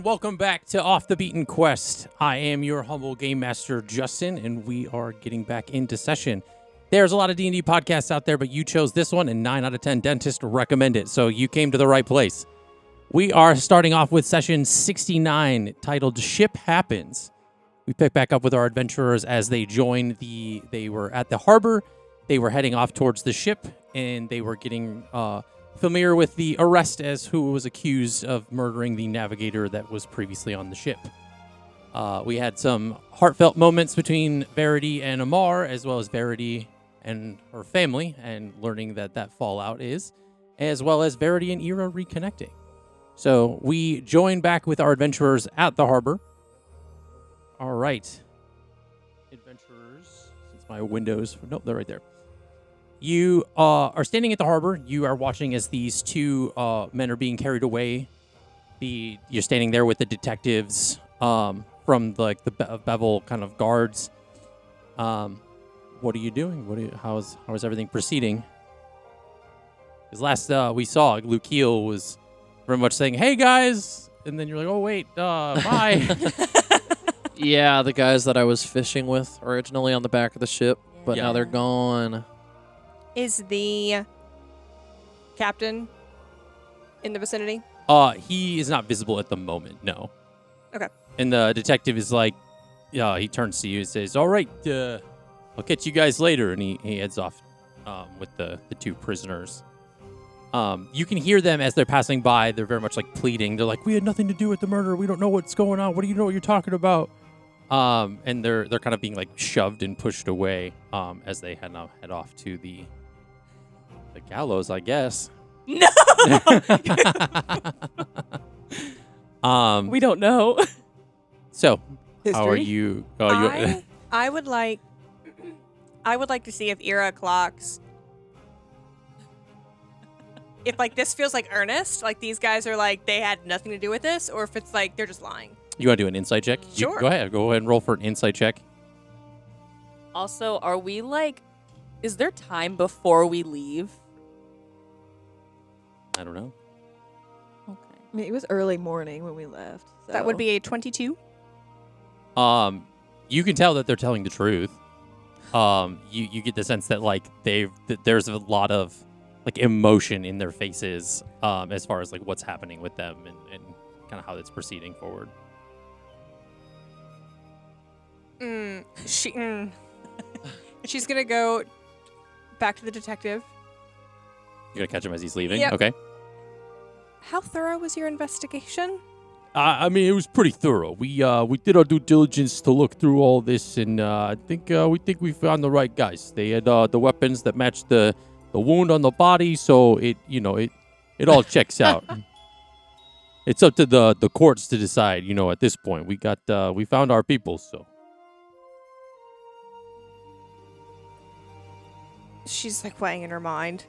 welcome back to Off the Beaten Quest. I am your humble game master, Justin, and we are getting back into session. There's a lot of D&D podcasts out there, but you chose this one, and 9 out of 10 dentists recommend it, so you came to the right place. We are starting off with session 69, titled Ship Happens. We pick back up with our adventurers as they they were at the harbor, they were heading off towards the ship, and they were getting familiar with the arrest as who was accused of murdering the navigator that was previously on the ship. We had some heartfelt moments between Verity and Amar, as well as Verity and her family, and learning that fallout is, as well as Verity and Ira reconnecting. So we join back with our adventurers at the harbor. All right. Adventurers, since my windows, nope, they're right there. You are standing at the harbor. You are watching as these two men are being carried away. You're standing there with the detectives from the Beville kind of guards. What are you doing? How is everything proceeding? Because last we saw, Lukiel was very much saying, "Hey guys," and then you're like, "Oh wait, bye." Yeah, the guys that I was fishing with originally on the back of the ship, but now they're gone. Is the captain in the vicinity? He is not visible at the moment, no. Okay. And the detective is like, he turns to you and says, "All right, I'll catch you guys later," and he heads off with the two prisoners. You can hear them as they're passing by. They're very much like pleading. They're like, "We had nothing to do with the murder. We don't know what's going on. What do you know what you're talking about?" And they're kind of being like shoved and pushed away as they head off to the gallows, I guess. No. We don't know. So, History? how are you? I would like to see if Ira clocks. If like this feels like earnest, like these guys are like they had nothing to do with this, or if it's like they're just lying. You want to do an insight check? Sure. Go ahead and roll for an insight check. Also, are we is there time before we leave? I don't know. Okay. I mean, it was early morning when we left. So. That would be a 22. You can tell that they're telling the truth. You get the sense that like there's a lot of like emotion in their faces as far as like what's happening with them and kind of how it's proceeding forward. She's gonna go back to the detective. You're gonna catch him as he's leaving? Yep. Okay. How thorough was your investigation? I mean, it was pretty thorough. We did our due diligence to look through all this, and I think we found the right guys. They had the weapons that matched the wound on the body, so it all checks out. It's up to the courts to decide. At this point, we found our people. So She's like weighing in her mind.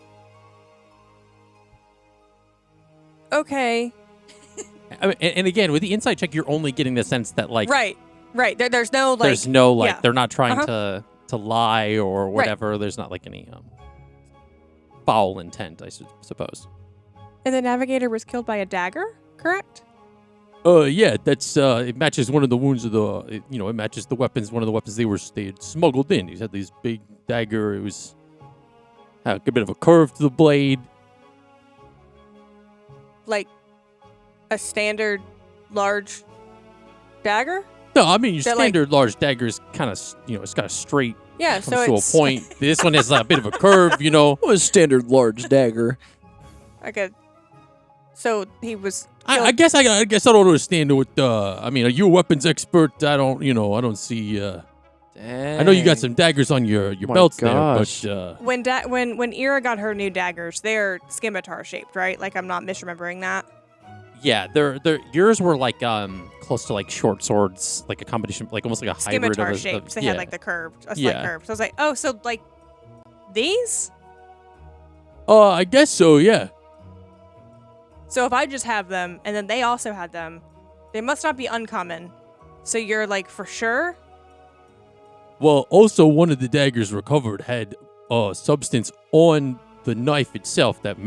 Okay. I mean, and again, with the insight check, you're only getting the sense that like Right. There's no like. there's no like yeah. they're not trying to lie or whatever. Right. There's not like any foul intent, I suppose. And the navigator was killed by a dagger, correct? Yeah, that's it matches one of the wounds of the it matches the weapons. One of the weapons they had smuggled in. He had this big dagger. It was had a bit of a curve to the blade. Like a standard large dagger? No, I mean your That, standard large dagger is kind of it's got a straight. Yeah, comes so to it's a point. This one has a bit of a curve. What was standard large dagger? like a. So he was. I guess I don't understand what. I mean, are you a weapons expert? I don't see. I know you got some daggers on your belts gosh. there, but When Ira got her new daggers, they're scimitar shaped, right? Like I'm not misremembering that. yeah, they're yours were like close to like short swords, like a combination, like almost like a hybrid Scimitar of shaped. They yeah. had like the curved, a slight Yeah. curve. So I was like, oh, so like these? I guess so. Yeah. So if I just have them, and then they also had them, they must not be uncommon. So you're like for sure. Well, also one of the daggers recovered had substance on the knife itself that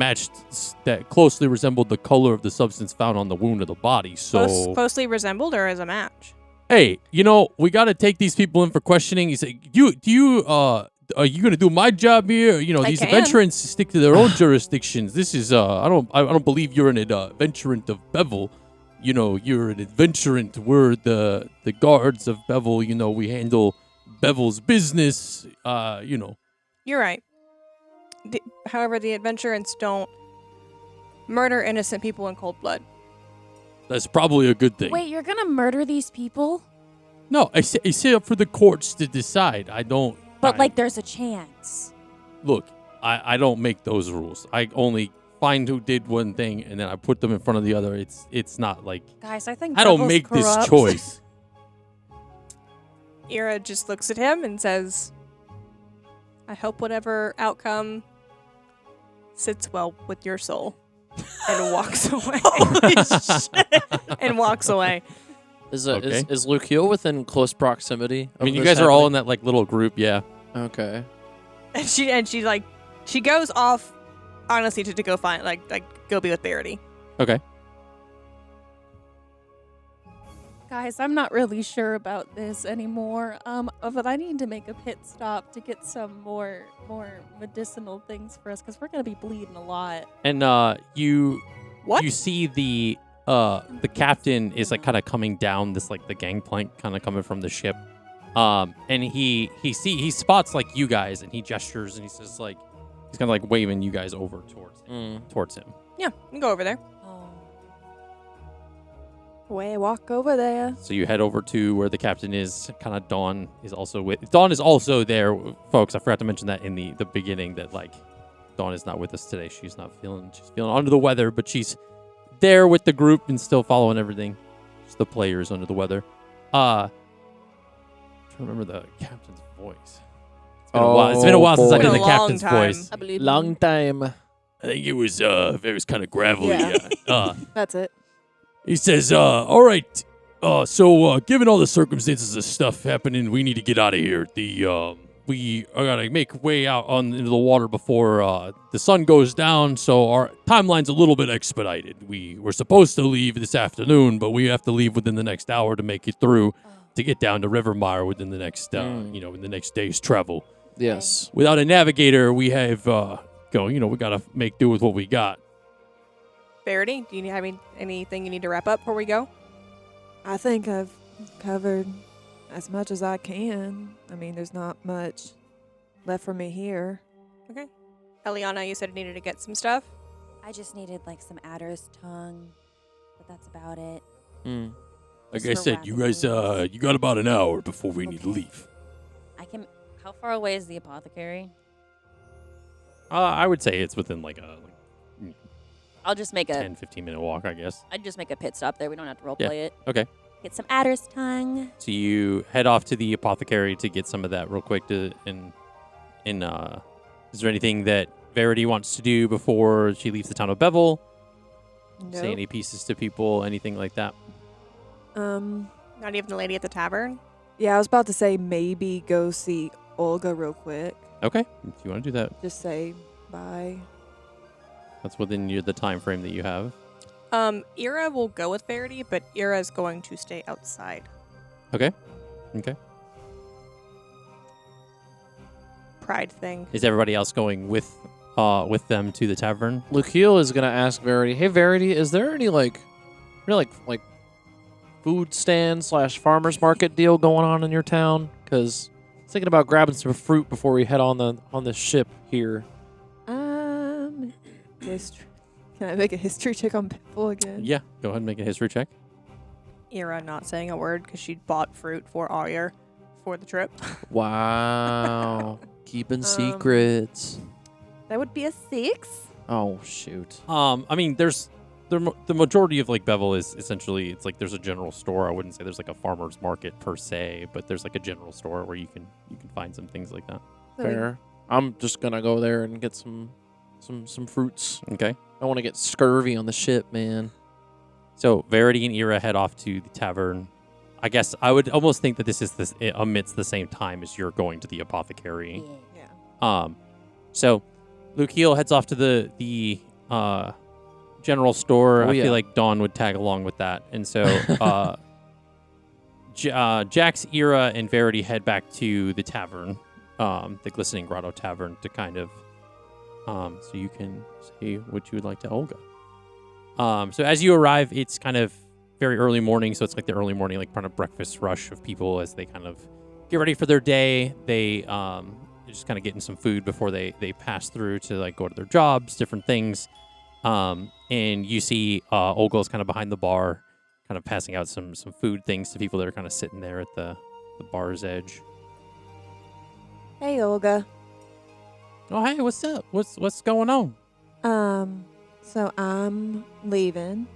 that closely resembled the color of the substance found on the wound of the body. So Closely resembled or as a match? hey, we got to take these people in for questioning. He said, are you going to do my job here? These can. adventurants stick to their own jurisdictions. This is, I don't believe you're an adventurant of Beville. You're an adventurant. We're the guards of Beville. We handle Beville's business. You're right. However, the adventurants don't murder innocent people in cold blood. That's probably a good thing. Wait, you're gonna murder these people? No, I say up for the courts to decide. I don't. But there's a chance. Look, I don't make those rules. I only find who did one thing and then I put them in front of the other. It's not like Guys, I think I don't Bevil's make this corrupt. choice. Ira just looks at him and says, I hope whatever outcome sits well with your soul. And walks away. And walks away. Is Okay. is Lucio within close proximity? I mean, you guys are all in that little group, yeah. Okay. And she goes off honestly to go find go be with Verity. Okay. Guys, I'm not really sure about this anymore. But I need to make a pit stop to get some more medicinal things for us because we're gonna be bleeding a lot. And you What? you see the captain is kind of coming down this the gangplank kind of coming from the ship. And he spots you guys and he gestures and he says he's kind of waving you guys over towards him. Yeah, you can go over there. Way walk over there. So you head over to where the captain is. Kind of Dawn is also there, folks. I forgot to mention that in the beginning that Dawn is not with us today. She's feeling under the weather, but she's there with the group and still following everything. Just the players under the weather. I'm trying to remember the captain's voice. It's been a while. It's been a while since I boy. did the Been a long captain's time. voice. I believe Long time. I think it was kind of gravelly. Yeah. That's it. He says, all right, so given all the circumstances of stuff happening, we need to get out of here. We are going to make way out into the water before the sun goes down, so our timeline's a little bit expedited. We were supposed to leave this afternoon, but we have to leave within the next hour to make it through to get down to Rivermire within the next, in the next day's travel. Yes. Without a navigator, we have, we got to make do with what we got. Verity, do you have anything you need to wrap up before we go? I think I've covered as much as I can. I mean, there's not much left for me here. Okay. Eliana, you said you needed to get some stuff. I just needed some adder's tongue, but that's about it. Like Just I for said, you guys, rapid you got about an hour before we need to leave. How far away is the apothecary? I would say it's within a I'll just make 10, 15-minute walk, I guess. I'd just make a pit stop there. We don't have to roleplay Yeah. it. Okay. Get some adder's tongue. So you head off to the apothecary to get some of that real quick. Is there anything that Verity wants to do before she leaves the town of Beville? Say Nope. any pieces to people, anything like that? Not even the lady at the tavern. Yeah, I was about to say maybe go see Olga real quick. Okay. If you want to do that, Just say bye. that's within the time frame that you have. Ira will go with Verity, but Ira's going to stay outside. Okay. Pride thing. Is everybody else going with them to the tavern? Lucio is gonna ask Verity, "Hey Verity, is there any food stand / farmers market deal going on in your town? Because I was thinking about grabbing some fruit before we head on the ship here." History. Can I make a history check on Beville again? Yeah. Go ahead and make a history check. Ira not saying a word because she bought fruit for Arya for the trip. Wow, keeping secrets. That would be a 6. Oh shoot. I mean, there's the majority of Beville is essentially there's a general store. I wouldn't say there's a farmer's market per se, but there's a general store where you can find some things like that. Fair. I'm just gonna go there and get some fruits. Okay. I want to get scurvy on the ship, man. So Verity and Ira head off to the tavern. I guess I would almost think that this is amidst the same time as you're going to the apothecary. Yeah. Yeah. So Lukiel heads off to the general store. Oh, I yeah. feel like Dawn would tag along with that. And so Jax, Ira, and Verity head back to the tavern, the Glistening Grotto Tavern, to kind of so you can say what you would like to Olga. So as you arrive, it's kind of very early morning, so it's like the early morning, like kind of breakfast rush of people as they kind of get ready for their day. They just kind of getting some food before they pass through to like go to their jobs, different things. And you see Olga is kind of behind the bar, kind of passing out some food things to people that are kind of sitting there at the bar's edge. Hey, Olga. Oh, hey, what's up? What's going on? So I'm leaving,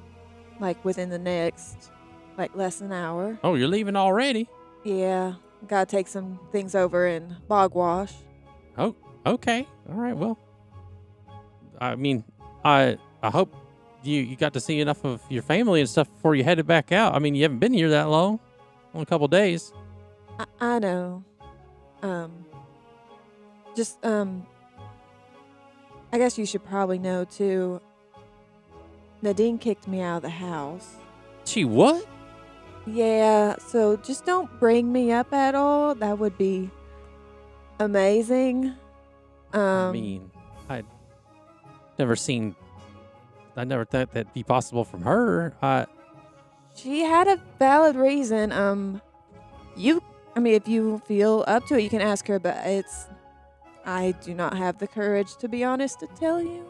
like within the next, like less than an hour. Oh, you're leaving already? Yeah, gotta take some things over in Bogwash. Oh, okay. All right. Well, I mean, I hope you got to see enough of your family and stuff before you headed back out. I mean, you haven't been here that long, only a couple days. I know. I guess you should probably know too. Nadine kicked me out of the house. Gee, what? Yeah, so just don't bring me up at all. That would be amazing. I mean, I never thought that'd be possible from her. She had a valid reason. If you feel up to it, you can ask her, but I do not have the courage, to be honest, to tell you.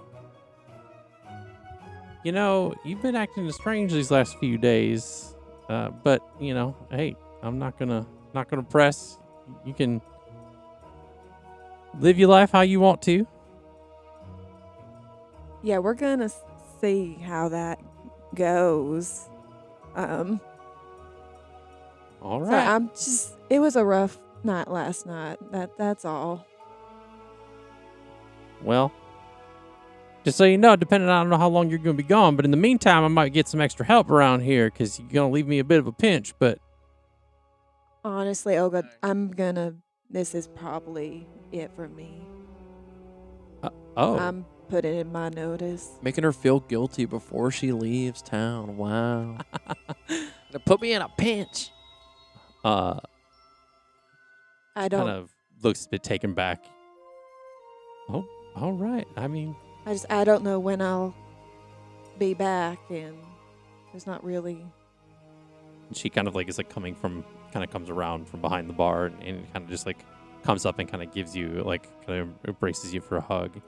You know, you've been acting strange these last few days. But you know, hey, I'm not gonna press. You can live your life how you want to. Yeah, we're gonna see how that goes. All So right. it was a rough night last night. That's all. Well, just so you know, depending on I don't know how long you're going to be gone, but in the meantime, I might get some extra help around here because you're going to leave me a bit of a pinch. But Honestly, Olga, this is probably it for me. I'm putting in my notice. Making her feel guilty before she leaves town. Wow. To put me in a pinch. I don't. kind of looks a bit taken back. Oh, all right. I mean, I don't know when I'll be back, and there's not really. she kind of like is like comes around from behind the bar and kind of just like comes up and kind of gives you like kind of embraces you for a hug.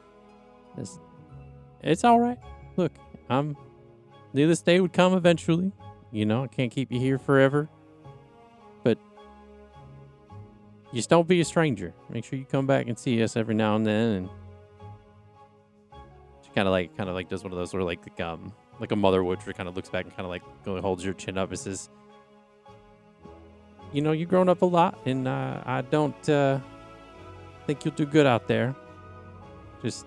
It's all right. Look, knew this day would come eventually. You know, I can't keep you here forever. But just don't be a stranger. Make sure you come back and see us every now and then. And she kind of like does one of those where like a mother would, where kind of looks back and kind of like holds your chin up and says, "You know, you've grown up a lot, and I don't think you'll do good out there. Just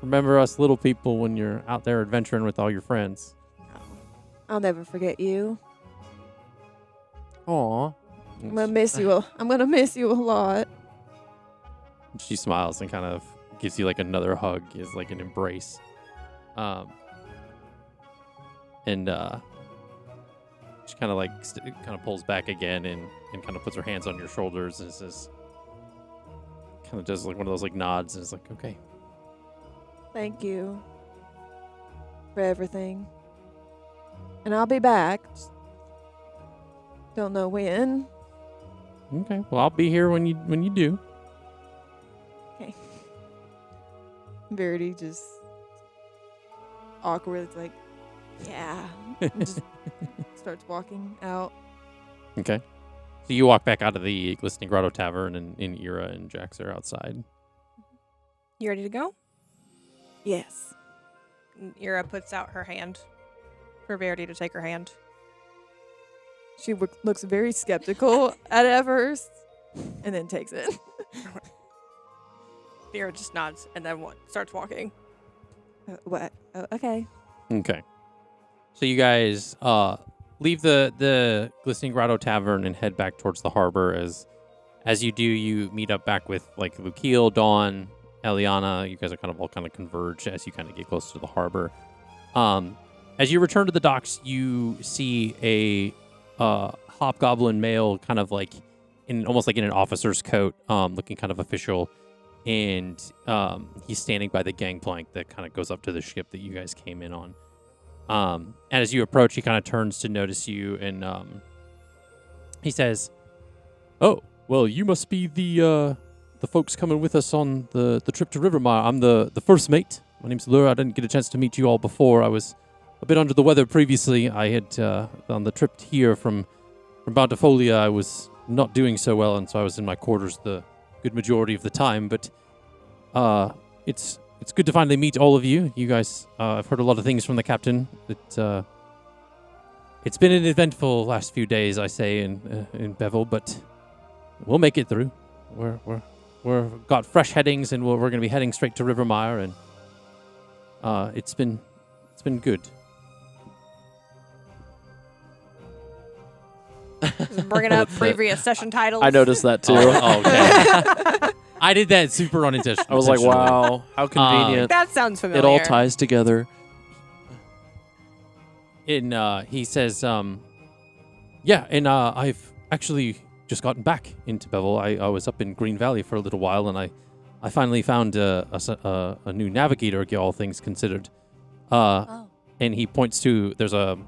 remember us little people when you're out there adventuring with all your friends." I'll never forget you. Aw. I'm gonna miss you. I'm gonna miss you a lot. She smiles and kind of gives you like another hug, is like an embrace. And she kind of like kind of pulls back again and kind of puts her hands on your shoulders and says, kind of does like one of those like nods and is like, "Okay." Thank you for everything. And I'll be back. Just don't know when. Okay. Well, I'll be here when you do. Verity just awkward, like, yeah. And just starts walking out. Okay. So you walk back out of the Glistening Grotto Tavern, and Ira and Jax are outside. You ready to go? Yes. Ira puts out her hand for Verity to take her hand. She looks very skeptical at first, and then takes it. Ira just nods and then starts walking. What? Oh, okay. Okay. So you guys leave the Glistening Grotto Tavern and head back towards the harbor. As you do, you meet up back with like Lukiel, Dawn, Eliana, you guys are all kind of converge as you kind of get close to the harbor. As you return to the docks, you see a hobgoblin male, kind of like almost like in an officer's coat, looking kind of official, and he's standing by the gangplank that kind of goes up to the ship that you guys came in on. And as you approach, he kind of turns to notice you, and he says, "Oh, well, you must be the folks coming with us on the trip to Rivermire. I'm the first mate. My name's Lure. I didn't get a chance to meet you all before. I was a bit under the weather previously. I had on the trip here from Bountifolia, I was not doing so well, and so I was in my quarters the good majority of the time. But it's good to finally meet all of you. You guys, I've heard a lot of things from the captain. That it's been an eventful last few days, I say, in Beville, but we'll make it through. We're got fresh headings, and we're going to be heading straight to Rivermire, and it's been good." Just bringing up previous session titles. I noticed that too. Oh, okay. I did that super unintentionally. I was like, wow, how convenient. That sounds familiar. It all ties together. And he says, yeah, and I've actually just gotten back into Beville. I was up in Green Valley for a little while, and I finally found a new navigator, all things considered. Oh. And he points to, there's a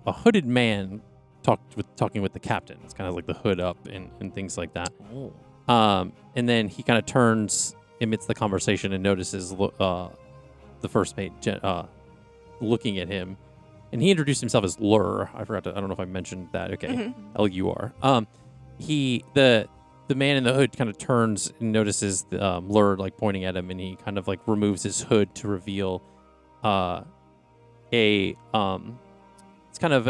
hooded man talking with the captain. It's kind of like the hood up and things like that. Oh. And then he kind of turns amidst the conversation and notices the first mate looking at him. And he introduced himself as Lure. I don't know if I mentioned that. Okay. Mm-hmm. L-U-R. The man in the hood kind of turns and notices Lure like pointing at him, and he kind of like removes his hood to reveal it's kind of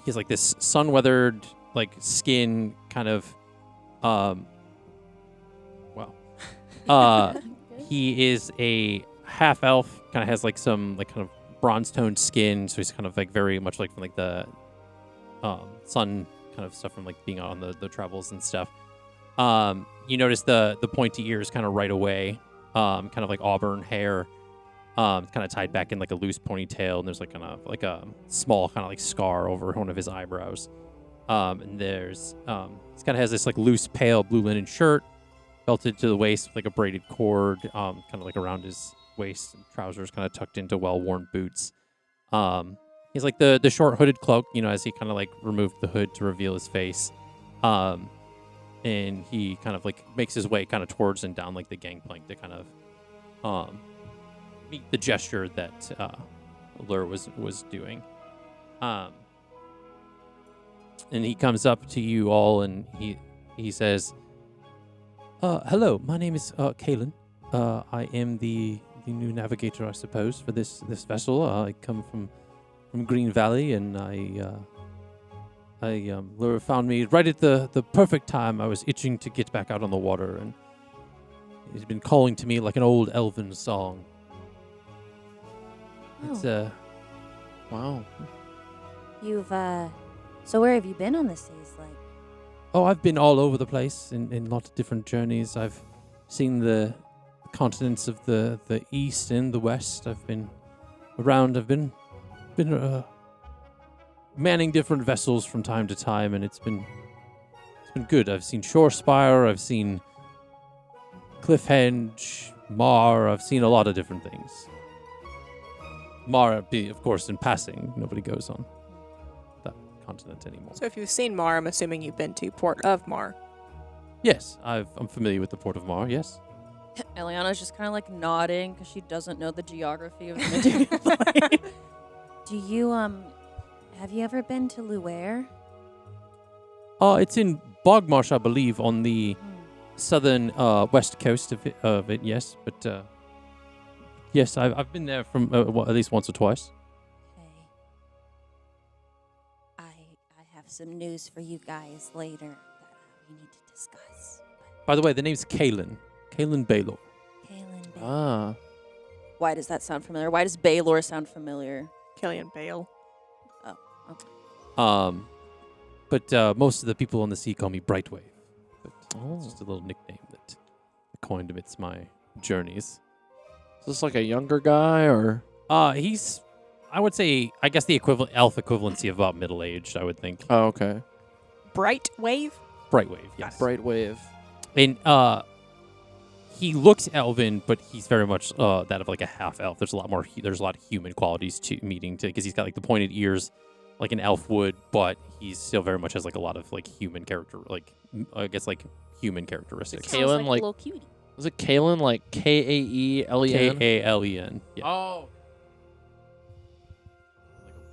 he has like this sun-weathered like skin kind of he is a half elf, kind of has like some like kind of bronze toned skin, so he's kind of like very much like from like the sun kind of stuff from like being on the travels and stuff. You notice the pointy ears kind of right away, kind of like auburn hair, kind of tied back in like a loose ponytail, and there's like kind of like a small kind of like scar over one of his eyebrows. And there's he kind of has this like loose pale blue linen shirt belted to the waist with like a braided cord, kind of like around his waist, and trousers kind of tucked into well-worn boots. He's like the short hooded cloak, as he kind of like removed the hood to reveal his face. And he kind of like makes his way kind of towards and down like the gangplank to kind of meet the gesture that Lure was doing. And he comes up to you all, and he says, "Hello, my name is Kalen. I am the new navigator, I suppose, for this vessel. I come from Green Valley, and Lure found me right at the perfect time. I was itching to get back out on the water, and he's been calling to me like an old elven song. It's Wow. You've, so where have you been on the seas? Like, I've been all over the place in lots of different journeys. I've seen the continents of the east and the west. I've been around. I've been manning different vessels from time to time, and it's been good. I've seen Shorespire. I've seen Cliffhenge, Mar. I've seen a lot of different things. Mar, of course, in passing. Nobody goes on that continent anymore. So if you've seen Mar, I'm assuming you've been to Port of Mar. Yes, I'm familiar with the Port of Mar, yes. Eliana's just kind of like nodding because she doesn't know the geography of the material plane. do you, have you ever been to Luare? It's in Bogmarsh, I believe, on the southern west coast of it, yes. But yes, I've been there from at least once or twice. Okay. I have some news for you guys later that we need to discuss. By the way, the name's Kalen. Kalen Baylor. Kaylin, babe. Ah. Why does that sound familiar? Why does Baylor sound familiar? Killian Bale. Oh, okay. But most of the people on the sea call me Brightwave. But Oh. it's just a little nickname that I coined amidst my journeys. Is this like a younger guy or? He's, I would say, I guess the elf equivalency of about middle-aged, I would think. Oh, okay. Bright wave. Brightwave, yes. Bright wave. And he looks elven, but he's very much that of like a half elf. There's a lot more. There's a lot of human qualities to because he's got like the pointed ears, like an elf would, but he's still very much has like a lot of like human character, like I guess like human characteristics. Kaelen, Sounds like like- a little cutie. Was it Kaelen like Kaelen? Kalen. Yeah. Oh.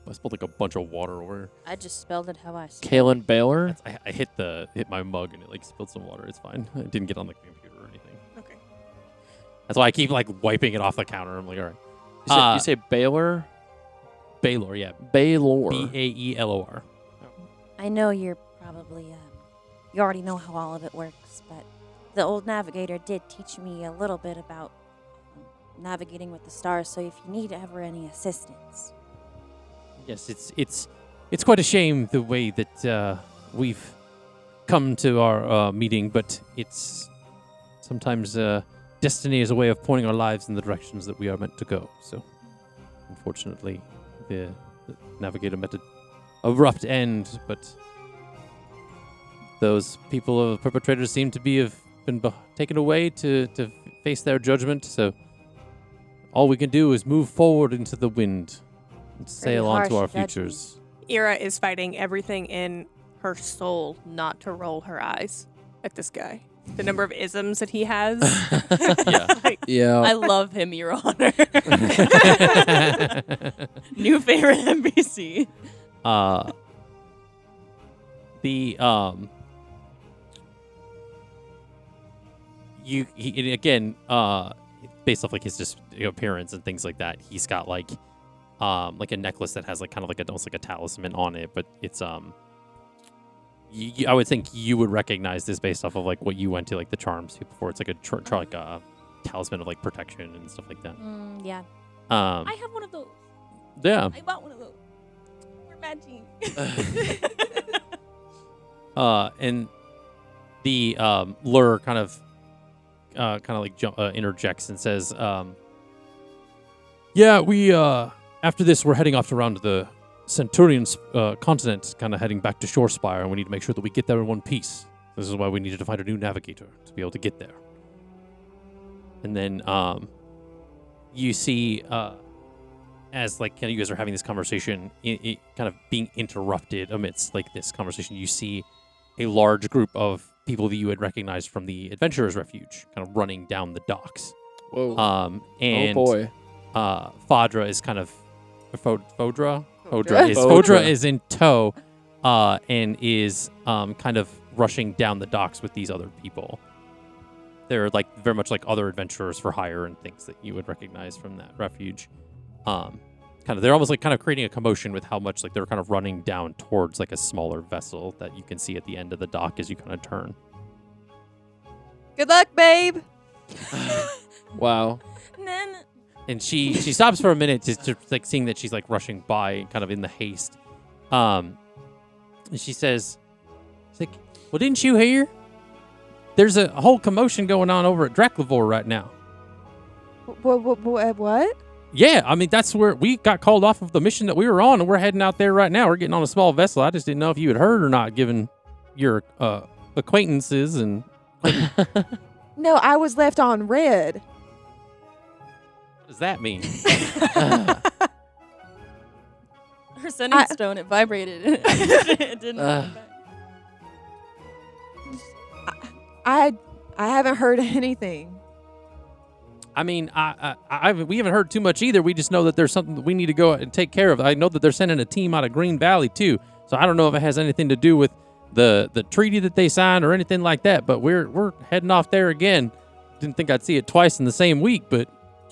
I spilled like a bunch of water over here. I just spelled it how I spelled. Kaelen Baylor? I hit my mug and it like spilled some water. It's fine. It didn't get on the computer or anything. Okay. That's why I keep like wiping it off the counter. I'm like, all right. You say Baylor? Baylor, yeah. Baylor. Baelor. I know you're probably, you already know how all of it works, but the old navigator did teach me a little bit about navigating with the stars, so if you need ever any assistance. Yes, it's quite a shame the way that we've come to our meeting, but it's sometimes destiny is a way of pointing our lives in the directions that we are meant to go. So, unfortunately, the navigator met an abrupt end, but those people, perpetrators, seem to have been taken away to face their judgment. So, all we can do is move forward into the wind and sail on to our harsh judgment. futures. Ira is fighting everything in her soul not to roll her eyes at this guy. The number of isms that he has. Yeah. Like, Yeah. I love him, Your Honor. New favorite NPC. Based off like his just appearance and things like that, he's got like a necklace that has like kind of like almost like a talisman on it, but it's I would think you would recognize this based off of like what you went to like the charms before. It's like like a talisman of like protection and stuff like that. Yeah. I have one of those. Yeah. I bought one of those. We're matching. And the lure kind of interjects and says, "Yeah, we after this we're heading off around the Centurion's continent, kind of heading back to Shorespire, and we need to make sure that we get there in one piece. This is why we needed to find a new navigator to be able to get there." And then you see as like kind of you guys are having this conversation, it kind of being interrupted amidst like this conversation, you see a large group of people that you had recognized from the Adventurers Refuge kind of running down the docks. Whoa. And oh boy. Fodra is kind of Fodra Fodra. is in tow and is kind of rushing down the docks with these other people. They're like very much like other adventurers for hire and things that you would recognize from that refuge. They're almost like kind of creating a commotion with how much like they're kind of running down towards like a smaller vessel that you can see at the end of the dock as you kind of turn. Good luck, babe. Wow. And she stops for a minute to like seeing that she's like rushing by kind of in the haste. And she says, she's like, "Well, didn't you hear? There's a whole commotion going on over at Draklavor right now." What? Yeah, I mean, that's where we got called off of the mission that we were on, and we're heading out there right now. We're getting on a small vessel. I just didn't know if you had heard or not, given your acquaintances and... No, I was left on red. What does that mean? Her sending stone, it vibrated. It didn't come back. I haven't heard anything. I mean, we haven't heard too much either. We just know that there's something that we need to go and take care of. I know that they're sending a team out of Green Valley, too. So I don't know if it has anything to do with the treaty that they signed or anything like that, but we're heading off there again. Didn't think I'd see it twice in the same week, but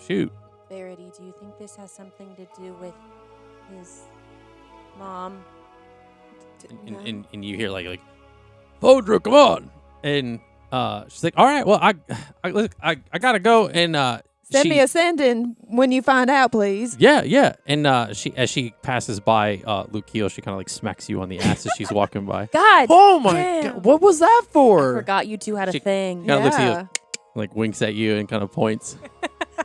shoot. Verity, do you think this has something to do with his mom? And you hear like Fodra, come on. And she's like, "All right, well, I gotta go." And Send me a send-in when you find out, please. Yeah. And as she passes by Lucio, she kind of like smacks you on the ass as she's walking by. God Oh my damn. god. What was that I for? forgot you two had a She- thing. Kinda looks at you, Yeah. like winks at you and kind of points.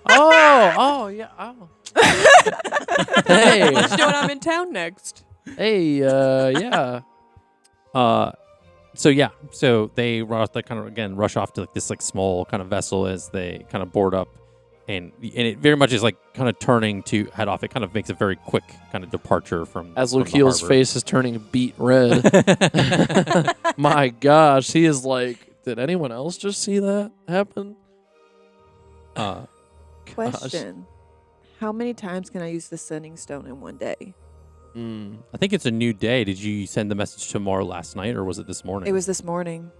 Oh, yeah. Oh. Hey, Let's do when I'm in town next. hey, yeah. So they kind of again rush off to like this like small kind of vessel as they kind of board up, and it very much is like kind of turning to head off. It kind of makes a very quick kind of departure from As from the Lukeel's harbor. face is turning beet red. My gosh, he is like, did anyone else just see that happen? Question. How many times can I use the sending stone in one day? I think it's a new day. Did you send the message tomorrow last night, or was it this morning? It was this morning.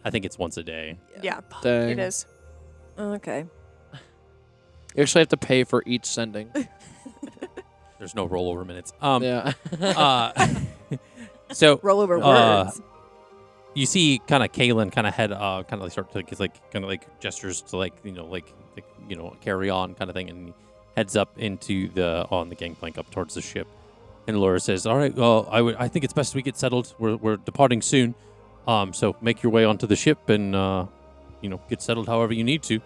I think it's once a day. Yeah, Dang. it is. Okay. You actually have to pay for each sending. There's no rollover minutes. Yeah. So Roll over words. you see kind of Kaylin kind of head kind of like start to like kind of like gestures to like carry on kind of thing, and he heads up into on the gangplank up towards the ship. And Laura says, "All right, well, I think it's best we get settled. We're departing soon, so make your way onto the ship and get settled however you need to.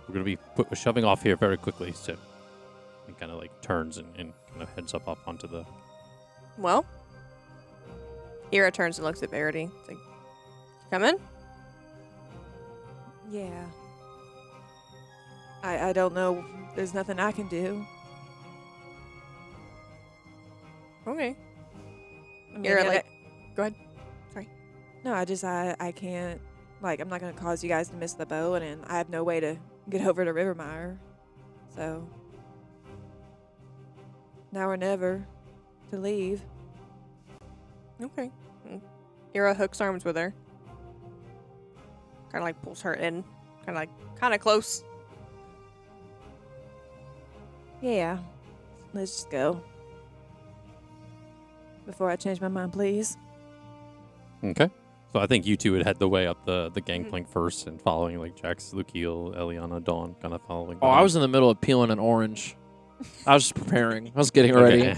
We're gonna be shoving off here very quickly." So he kind of like turns and kind of heads up onto the. Well, Ira turns and looks at Verity. It's like, come in. Yeah. I don't know. There's nothing I can do. Okay. I mean, Ira, and like, go ahead. No, I can't. Like, I'm not going to cause you guys to miss the boat, and I have no way to get over to Rivermire. So, now or never to leave. Okay. Ira hooks arms with her. Kind of like pulls her in. Kind of close. Yeah. Let's just go. Before I change my mind, please. Okay. So I think you two would head the way up the gangplank first, and following like Jax, Lukiel, Eliana, Dawn, kind of following. Oh, I was in the middle of peeling an orange. I was just preparing. I was getting ready.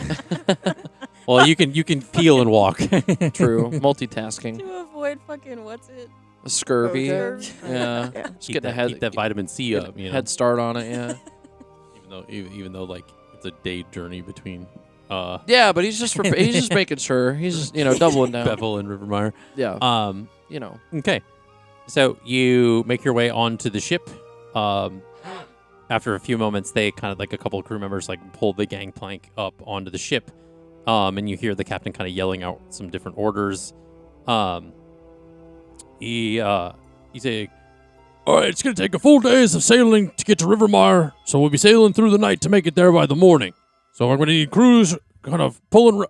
Well, you can peel and walk. True. Multitasking. To avoid fucking what's it? Scurvy. Scurvy. Yeah. Yeah. Just getting a head, keep that vitamin C get up. a head start on it, yeah. Even though like it's a day journey between Yeah, but he's just making sure. He's just, doubling down. Beville and Rivermire. Yeah. Okay. So you make your way onto the ship. After a few moments, they kind of like a couple of crew members like pull the gangplank up onto the ship. And you hear the captain kind of yelling out some different orders. He's saying, "All right, it's going to take a full days of sailing to get to Rivermire, so we'll be sailing through the night to make it there by the morning. So I'm going to need crews kind of pulling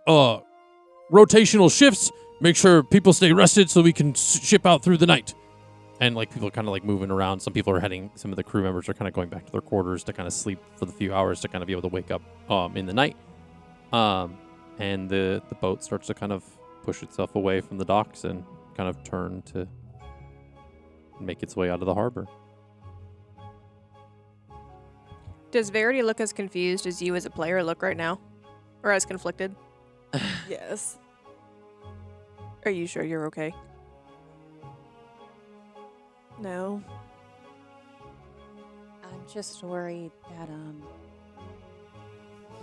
rotational shifts, make sure people stay rested so we can ship out through the night." And like people are kind of like moving around. Some people are some of the crew members are kind of going back to their quarters to kind of sleep for the few hours to kind of be able to wake up in the night. And the boat starts to kind of push itself away from the docks and kind of turn to make its way out of the harbor. Does Verity look as confused as you as a player look right now? Or as conflicted? Yes. Are you sure you're okay? No. I'm just worried that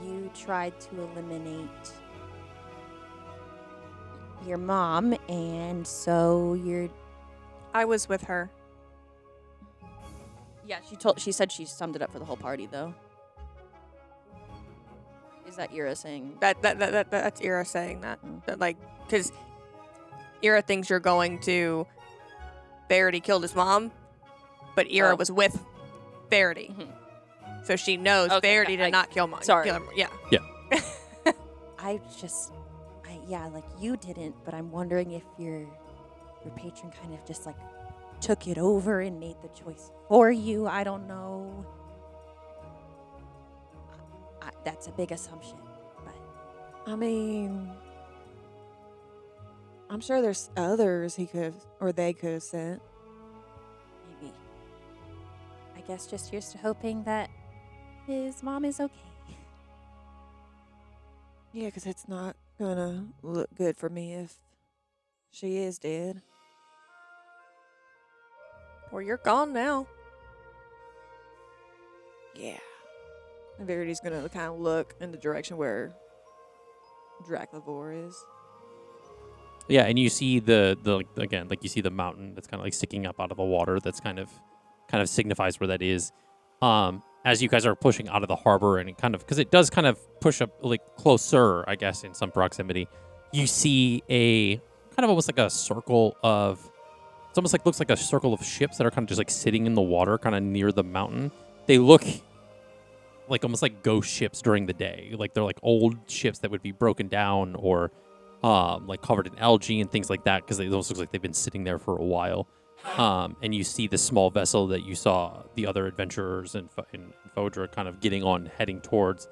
you tried to eliminate your mom, and so you're. I was with her. Yeah, she said she summed it up for the whole party though. Is that Ira saying? That's Ira saying that. That like, because Ira thinks you're going to. Verity killed his mom, but Ira was with Verity. Mhm. So she knows Okay, Verity did not kill mom. sorry. Yeah. Like you didn't, but I'm wondering if your patron kind of just like took it over and made the choice for you. I don't know. That's a big assumption, but I mean, I'm sure there's others they could have sent. maybe. I guess just here's to hoping that his mom is okay. Yeah, because it's not gonna look good for me if she is dead. Or you're gone now. Yeah. And Verity's gonna kind of look in the direction where Draclavor is. Yeah, and you see the again, like you see the mountain that's kind of like sticking up out of the water. That's kind of signifies where that is. As you guys are pushing out of the harbor, and it kind of, because it does kind of push up like closer, I guess, in some proximity. You see a kind of almost like a circle of. It's almost like looks like a circle of ships that are kind of just like sitting in the water, kind of near the mountain. They look like almost like ghost ships during the day. Like they're like old ships that would be broken down or like covered in algae and things like that, because it almost looks like they've been sitting there for a while. And you see the small vessel that you saw the other adventurers and Fodra kind of getting on, heading towards.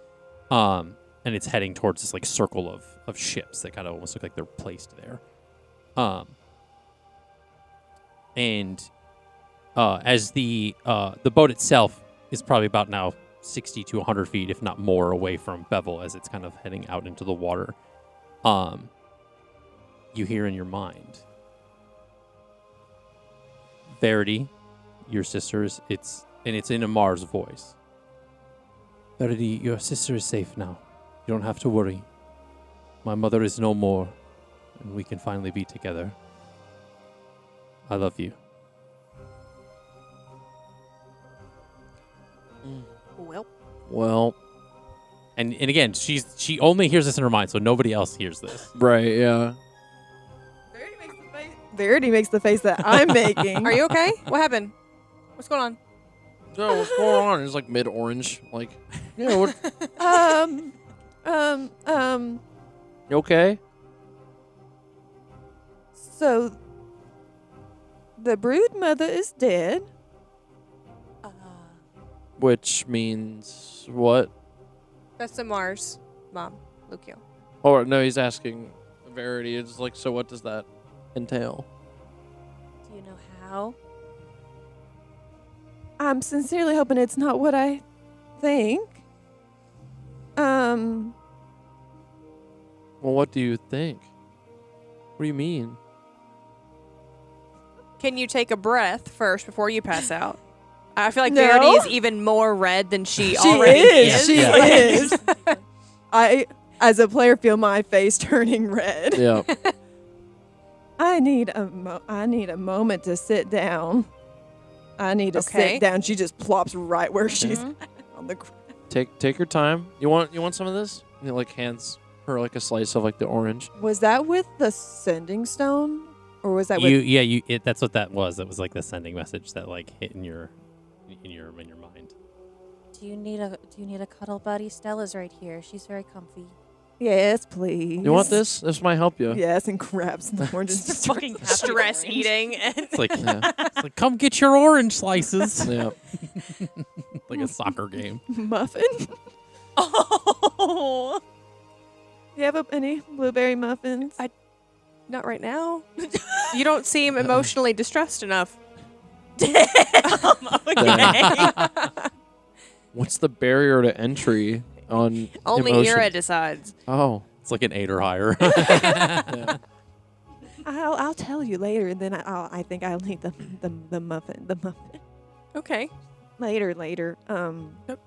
And it's heading towards this like circle of ships that kind of almost look like they're placed there. And as the boat itself is probably about now 60 to 100 feet, if not more, away from Beville as it's kind of heading out into the water, you hear in your mind, Verity, your sister's, it's in Amar's voice. Verity, your sister is safe now. You don't have to worry. My mother is no more, and we can finally be together. I love you. Well, And again, she only hears this in her mind, so nobody else hears this. right, yeah. Verity makes the face that I'm making. Are you okay? What happened? What's going on? No, what's going on? It's like mid-orange. Like, yeah, what? You okay? So the brood mother is dead. Which means what? That's Amar's mom, Lucio. Oh, no, he's asking Verity. It's like, so what does that entail? Do you know how? I'm sincerely hoping it's not what I think. Well, what do you think? What do you mean? Can you take a breath first before you pass out? I feel like No. Verity is even more red than she She already is. is. She Yeah. is. I, as a player, feel my face turning red. Yeah. I need a moment to sit down. I need to Okay. sit down. She just plops right where she's on the ground. Take your time. You want some of this? And he like hands her like a slice of like the orange. Was that with the sending stone, or was that with? That's what that was. It was like the sending message that like hit in your mind. Do you need a cuddle buddy? Stella's right here. She's very comfy. Yes, please. You want this? This might help you. Yes, and grabs the orange. and just Fucking stress eating. It's like, Yeah. it's like, come get your orange slices. Yeah. Like a soccer game. muffin. Oh, You have any blueberry muffins? not right now. You don't seem emotionally distressed enough. What's the barrier to entry on Only emotion? Ira decides. Oh. It's like an 8 or higher. Yeah. I'll tell you later, and then I think I'll need the muffin. The muffin Okay. later. Okay.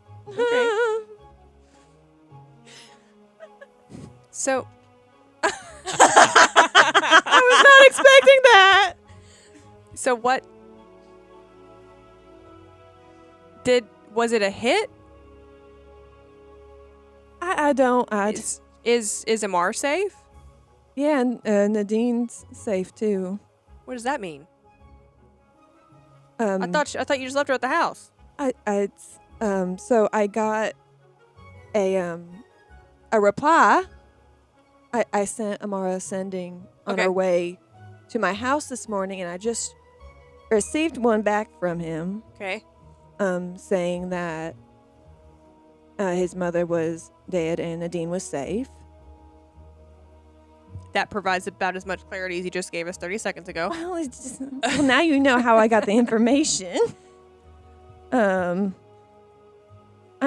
So I was not expecting that. So what was it a hit? I don't. Is Amar safe? Yeah, and Nadine's safe too. What does that mean? I I thought you just left her at the house. So I got a reply. I sent Amara sending on Okay. our way to my house this morning, and I just received one back from him, Okay. saying that his mother was dead and Nadine was safe. That provides about as much clarity as you just gave us 30 seconds ago. Well, it's just, well, now you know how I got the information. I'm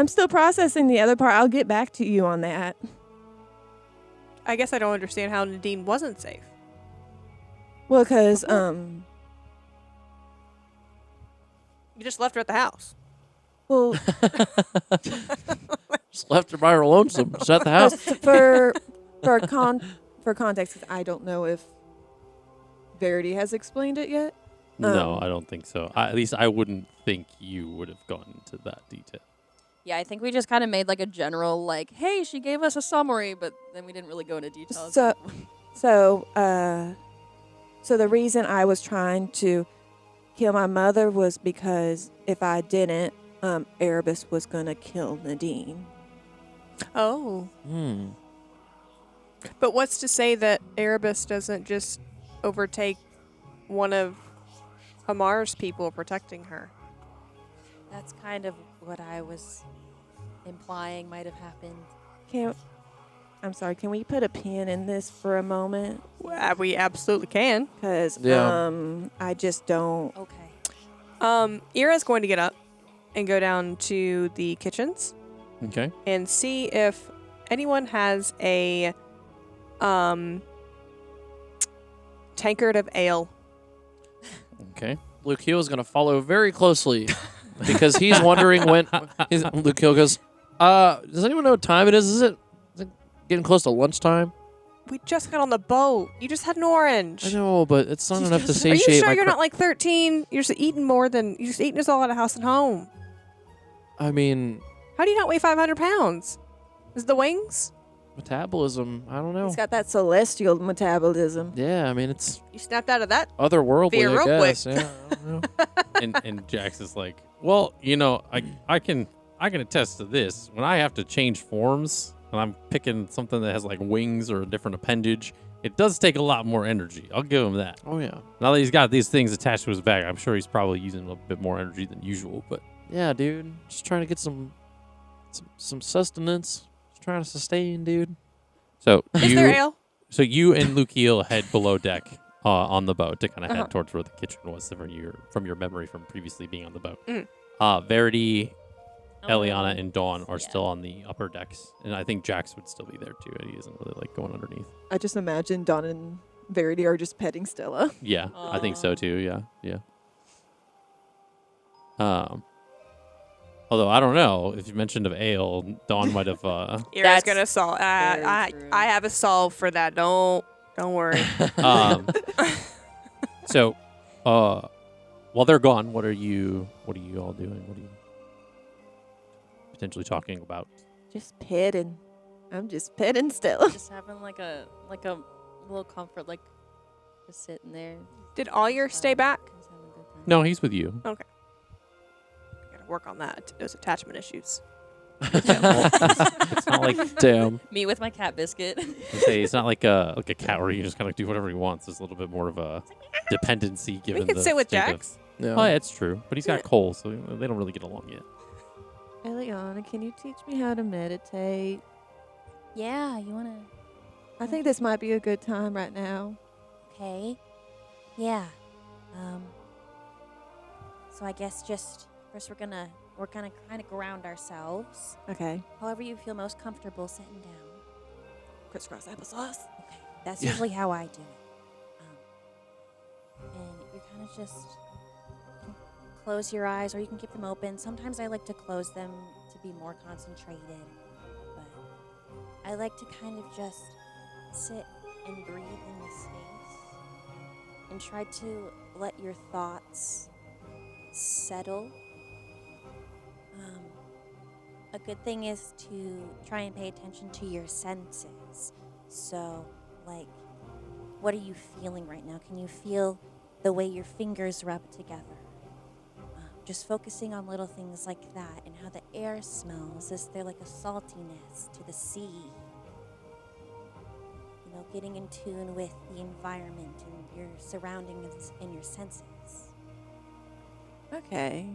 still processing the other part. I'll get back to you on that. I guess I don't understand how Nadine wasn't safe. Well, because You just left her at the house. Well, Just left her by her lonesome. She's at the house. for context, 'cause I don't know if Verity has explained it yet. No, I don't think so. At least I wouldn't think you would have gone into that detail. Yeah, I think we just kind of made like a general, like, hey, she gave us a summary, but then we didn't really go into details. So the reason I was trying to kill my mother was because if I didn't, Erebus was gonna kill Nadine. Oh. Hmm. But what's to say that Erebus doesn't just overtake one of Amar's people protecting her? That's kind of what I was implying might have happened. I'm sorry, can we put a pin in this for a moment? Well, we absolutely can. Because Yeah. I just don't. Okay. Ira's going to get up and go down to the kitchens Okay. and see if anyone has a tankard of ale. Okay. Luke Hill is going to follow very closely because he's wondering when. Luke Hill goes, does anyone know what time it is? Is it getting close to lunchtime? We just got on the boat. You just had an orange. I know, but it's not enough to Are satiate you sure my you're not like 13? You're just eating us all at a house and home. I mean, How do you not weigh 500 pounds? Is it the wings? metabolism. I don't know. He's got that celestial metabolism. Yeah, I mean, it's You snapped out of that? otherworldly, Be real I quick. guess. Yeah, I don't know. and Jax is like, well, I can attest to this. When I have to change forms and I'm picking something that has like wings or a different appendage, it does take a lot more energy. I'll give him that. Oh, yeah. Now that he's got these things attached to his back, I'm sure he's probably using a bit more energy than usual. But Yeah, dude. Just trying to get some sustenance. Just trying to sustain, dude. so Is there ale? So you and Lukiel head below deck on the boat to kind of Uh-huh. head towards where the kitchen was from your memory from previously being on the boat. Mm. Verity, Oh, Eliana, and Dawn are yeah. still on the upper decks, and I think Jax would still be there too. He isn't really like going underneath. I just imagine Dawn and Verity are just petting Stella. Yeah, I think so too. Yeah. Although I don't know if you mentioned of ale, Dawn might have. Ira's That's gonna solve. very I true. have a solve for that. Don't worry. So, while they're gone, what are you all doing? What are you potentially talking about? Just petting. I'm just petting Stella. Just having like a little comfort, like just sitting there. Did Alyer stay back? Just having a good time. No, he's with you. Gotta work on that. Those attachment issues. It's not like Damn. Me with my cat biscuit. it's not like a cat where you just kind of do whatever he wants. There's a little bit more of a dependency given. We could the sit with state of- Jax. Yeah. Oh, yeah, it's true, but he's got Cole, so they don't really get along yet. Eliana, can you teach me how to meditate? Yeah, you wanna? I think this might be a good time right now. Okay. Yeah. So I guess just first we're gonna kind of ground ourselves. Okay. However you feel most comfortable sitting down. Crisscross applesauce. Okay. That's usually how I do it. And you kind of just close your eyes, or you can keep them open. Sometimes I like to close them to be more concentrated, but I like to kind of just sit and breathe in the space and try to let your thoughts settle. A good thing is to try and pay attention to your senses. So, like, what are you feeling right now? Can you feel the way your fingers rub together? Just focusing on little things like that and how the air smells. Is there like a saltiness to the sea? You know, getting in tune with the environment and your surroundings and your senses. Okay.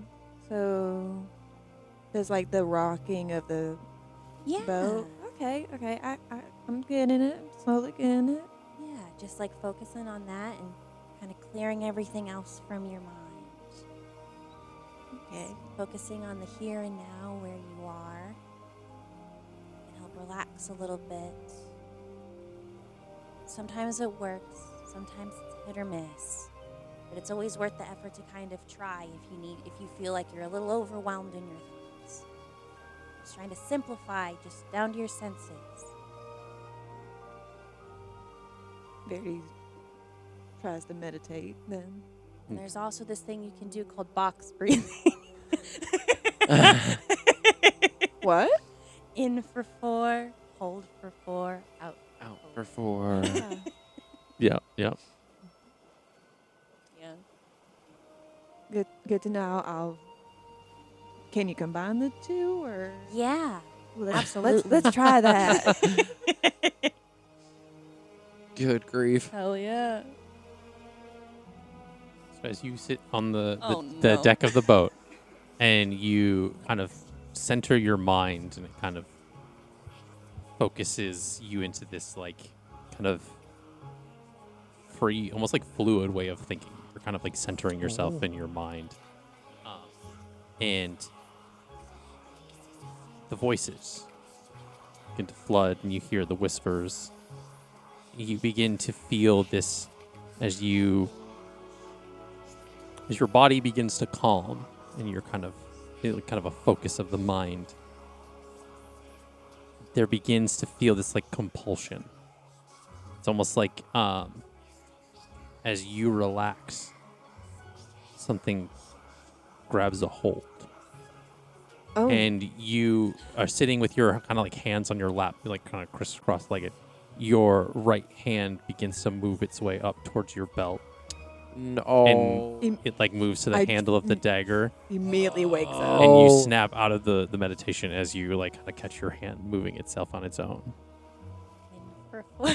So there's like the rocking of the Yeah. boat. Okay. I'm getting it. I'm slowly getting it. Yeah, just like focusing on that and kind of clearing everything else from your mind. Okay. Focusing on the here and now where you are. And help relax a little bit. Sometimes it works, sometimes it's hit or miss. But it's always worth the effort to kind of try if you feel like you're a little overwhelmed in your thoughts. Just trying to simplify just down to your senses. Very tries to meditate then. And there's also this thing you can do called box breathing. What? In for 4, hold for 4, out. Out for 4. Yeah. Yeah. Good to know. Can you combine the two or? Yeah. Absolutely. Let's try that. Good grief. Hell yeah. So as you sit on the Oh, the no. deck of the boat, and you kind of center your mind, and it kind of focuses you into this like kind of free, almost like fluid way of thinking. You're kind of like centering yourself in your mind, and the voices begin to flood, and you hear the whispers. You begin to feel this as your body begins to calm, and you're kind of a focus of the mind. There begins to feel this like compulsion. It's almost like as you relax, something grabs a hold. Oh. And you are sitting with your kind of like hands on your lap, like kind of crisscross-legged. Your right hand begins to move its way up towards your belt. No. And it like moves to the I- handle of the dagger, Immediately wakes up. and you Oh. snap out of the meditation as you like kind of catch your hand moving itself on its own. In for 4.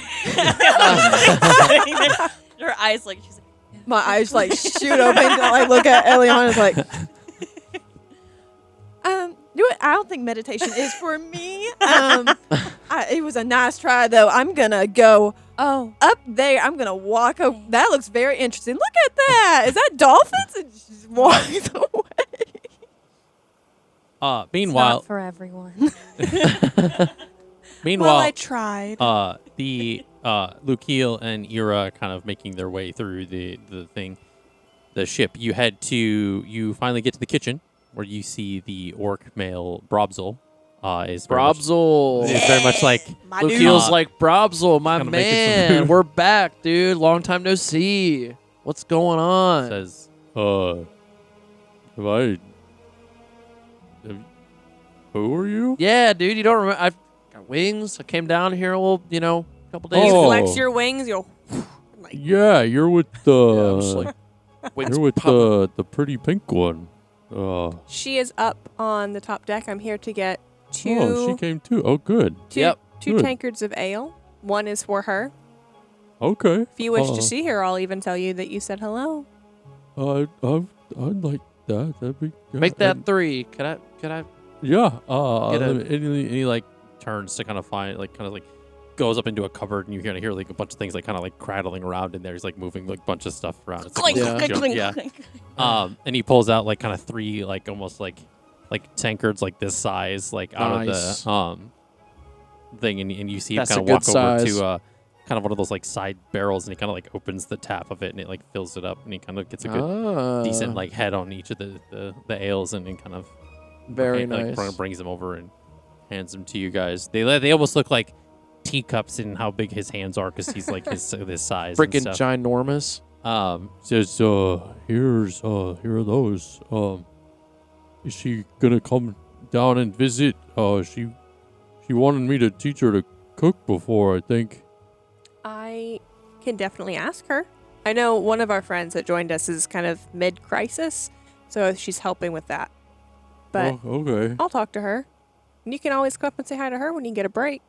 Her eyes like she's like, My eyes like shoot open. I like look at Eliana's like. I don't think meditation is for me. It was a nice try though. I'm gonna go Oh. up there. I'm gonna walk. That looks very interesting. Look at that. Is that dolphins? And she just walks away. Meanwhile, Not for everyone. Well, meanwhile, I tried. the Lukiel and Ira kind of making their way through the ship. You finally get to the kitchen where you see the orc male Brobzel. Is very much- Brobzel. is very much like My Luke dude. feels like Brobzel, my Kinda making some man. food. We're back, dude. Long time no see. What's going on? says, who are you? Yeah, dude. You don't remember? I've got wings. I came down here a little, couple days You ago. Oh. flex your wings, you'll like Yeah, you're with Yeah, I'm just like, wings popping. the pretty pink one. she is up on the top deck. I'm here to get two Oh, she came too. Oh, good. Yep. two Good. tankards of ale. One is for her. Okay. If you wish to see her, I'll even tell you that you said hello. I'd like that. That'd be Make that 3. Could I? Yeah. Get a- and he like turns to kind of find goes up into a cupboard, and you're gonna hear like a bunch of things like kind of like crattling around in there. He's like moving like a bunch of stuff around. It's like Clink, a little clink, joke, clink, yeah. clink. And he pulls out like kind of 3 like almost like tankards like this size like out Nice. of the thing, and you see him That's kind a of good walk over size. to kind of one of those like side barrels, and he kind of like opens the tap of it, and it like fills it up, and he kind of gets a good decent like head on each of the ales, and kind of Very like, nice. brings them over and hands them to you guys. They almost look like teacups in how big his hands are, because he's like this size. Freaking and stuff. ginormous. Says here are those. Is she gonna come down and visit? She wanted me to teach her to cook before, I think. I can definitely ask her. I know one of our friends that joined us is kind of mid-crisis, so she's helping with that. But Oh, okay. I'll talk to her. And you can always come up and say hi to her when you get a break.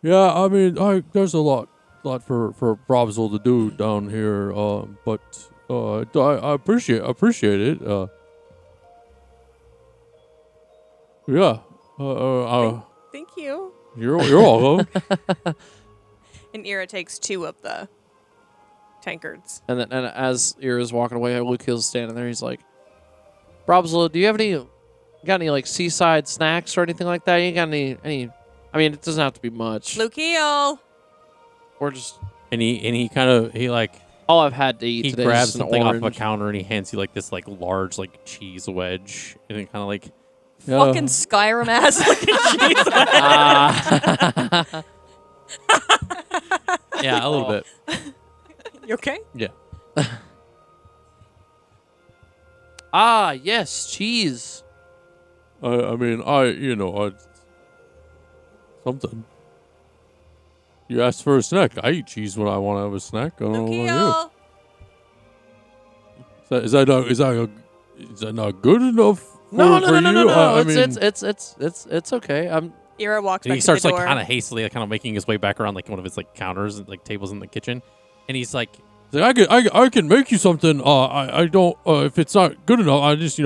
Yeah, I mean, there's a lot for Brobzel to do down here. But I appreciate it. Yeah. Thank you. You're welcome. And Ira takes 2 of the tankards. And as Ira's walking away, Luke Hill's standing there. He's like, Brobzel, do you have any like seaside snacks or anything like that? You got any? I mean, it doesn't have to be much. Lukiel! Or just and he kind of like all I've had to eat He today grabs is an something off of a orange. counter and he hands you like this like large like cheese wedge and it kind of like Fucking Skyrim ass looking cheese. yeah, a little bit. You okay? Yeah. Yes, cheese. I mean, something. You asked for a snack. I eat cheese when I want to have a snack. I don't know about you. Is that not good enough? No. I mean, It's okay. Ira walks and back he to starts the like door. kind of hastily, kind of making his way back around like one of his like counters and like tables in the kitchen, and he's like, I can make you something. I don't if it's not good enough. I just I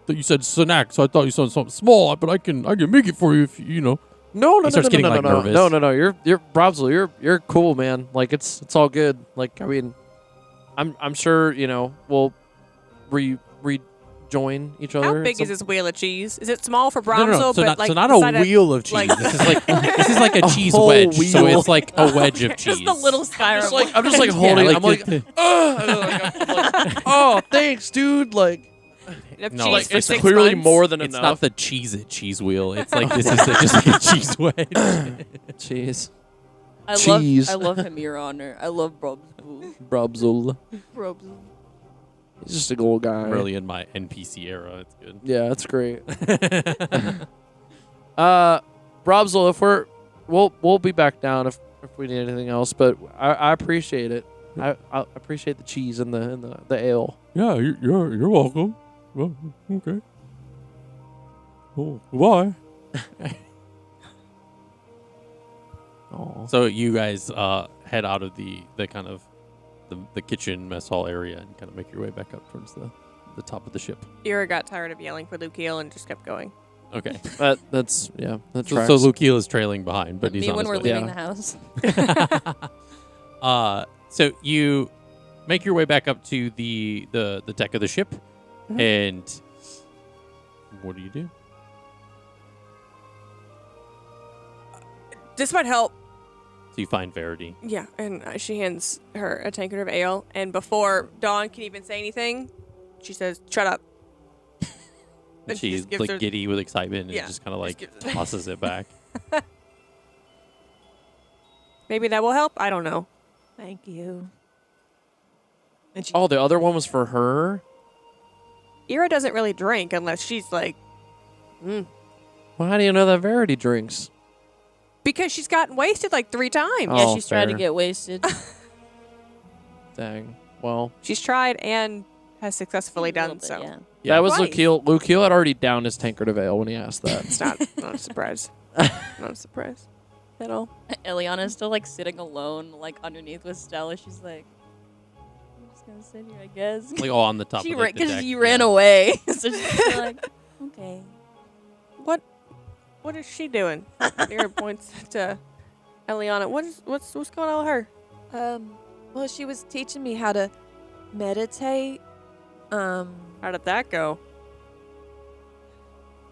thought you said snack, so I thought you said something small, but I can make it for you if you know. No. He starts getting, like, nervous. No. You're Brobzel. You're cool, man. Like it's all good. Like I mean, I'm sure we'll rejoin each other. How at big some- is this wheel of cheese? Is it small for No. Bromso? So but not the a side of- wheel of cheese. like- This is like a cheese whole wedge. So wheel. it's like a wedge of cheese. Just a little Skyrim. I'm just like Yeah, holding. like I'm like, the- oh, thanks, dude. Like Enough No, cheese like, for it's 6 clearly months? more than It's enough. not the cheese wheel. It's like this is just like a cheese wedge. cheese. I cheese. love him, Your Honor. I love Brobs. Brobzel. Brobs. He's just a cool guy. I'm really in my NPC era. It's good. Yeah, that's great. Brobzel, if we'll be back down if we need anything else, but I appreciate it. I appreciate the cheese and the ale. Yeah, you're welcome. Well, okay. Oh, bye. Oh. So you guys head out of the kind of the kitchen mess hall area and kind of make your way back up towards the top of the ship. Ira got tired of yelling for Lukiel and just kept going. Okay. That's that So, tracks. so Lukiel is trailing behind, but he's Me on when his we're way. leaving Yeah. the house. So you make your way back up to the deck of the ship, and what do you do? This might help. So you find Verity. Yeah, and she hands her a tankard of ale, and before Dawn can even say anything, she says, "Shut up." And she She's just gives like her- giddy with excitement and Yeah, just kind of just like gives it- tosses it back. Maybe that will help. I don't know. Thank you. And she, Oh, the other one was for her? Ira doesn't really drink unless she's like, Well, how do you know that Verity drinks? because she's gotten wasted like 3 times. Oh, Yeah, she's trying to fair. get wasted. Dang. Well, She's tried and has successfully A little done bit, so. yeah. that was Twice. Lukiel. Lukiel had already downed his tankard of ale when he asked that. It's not a surprise. Not a surprise at all. Eliana's still like sitting alone, like underneath with Stella. She's like, I'm just gonna sit here, I guess. Like on the top She of like, the because deck. you ran away, so she's like, okay. What is she doing? Ira points to Eliana. What's going on with her? Well, she was teaching me how to meditate. How did that go?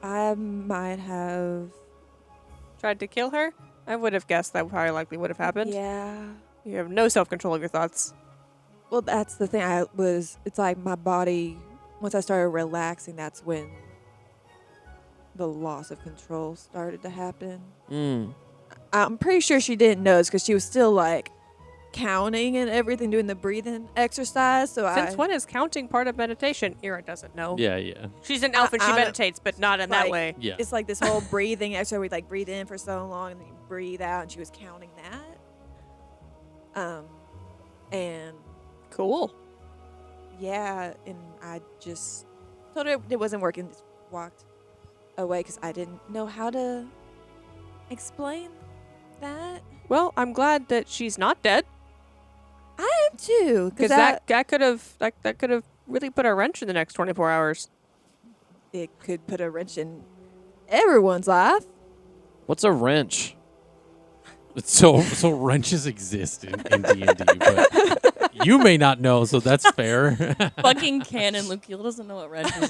I might have. Tried to kill her? I would have guessed that probably likely would have happened. Yeah. You have no self-control of your thoughts. Well, that's the thing. It's like my body, once I started relaxing, that's when the loss of control started to happen. I'm pretty sure she didn't notice because she was still like counting and everything, doing the breathing exercise. So Since when is counting part of meditation? Ira doesn't know. Yeah. She's an elf and I she don't know. meditates, but not in that Like- way. Yeah. it's like this whole breathing exercise. We like breathe in for so long and then you breathe out, and she was counting that. And Cool. yeah, and I just told her it wasn't working. Just walked away because I didn't know how to explain that. Well, I'm glad that she's not dead, I am too, because that could have really put a wrench in the next 24 hours. it could put a wrench in everyone's life. What's a wrench? So wrenches exist in D&D, but you may not know, so that's fair. Fucking canon. Lukiel doesn't know what wrenches are.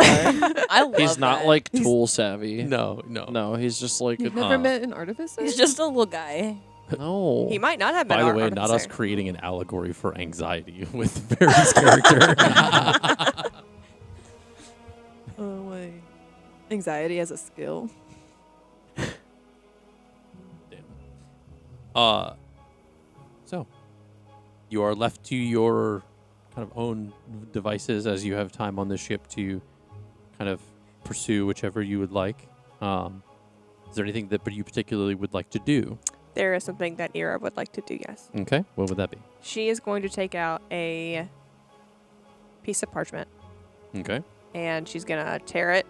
I love He's not that. like tool savvy. no. No, he's just like You've a, never met an artificer? He's just a little guy. No. He might not have been. By the our way, not us officer. creating an allegory for anxiety with Barry's character. Oh wait. Anxiety as a skill. So you are left to your kind of own devices as you have time on the ship to kind of pursue whichever you would like. Is there anything that you particularly would like to do? There is something that Ira would like to do. Yes. Okay, what would that be? She is going to take out a piece of parchment Okay. and she's gonna tear it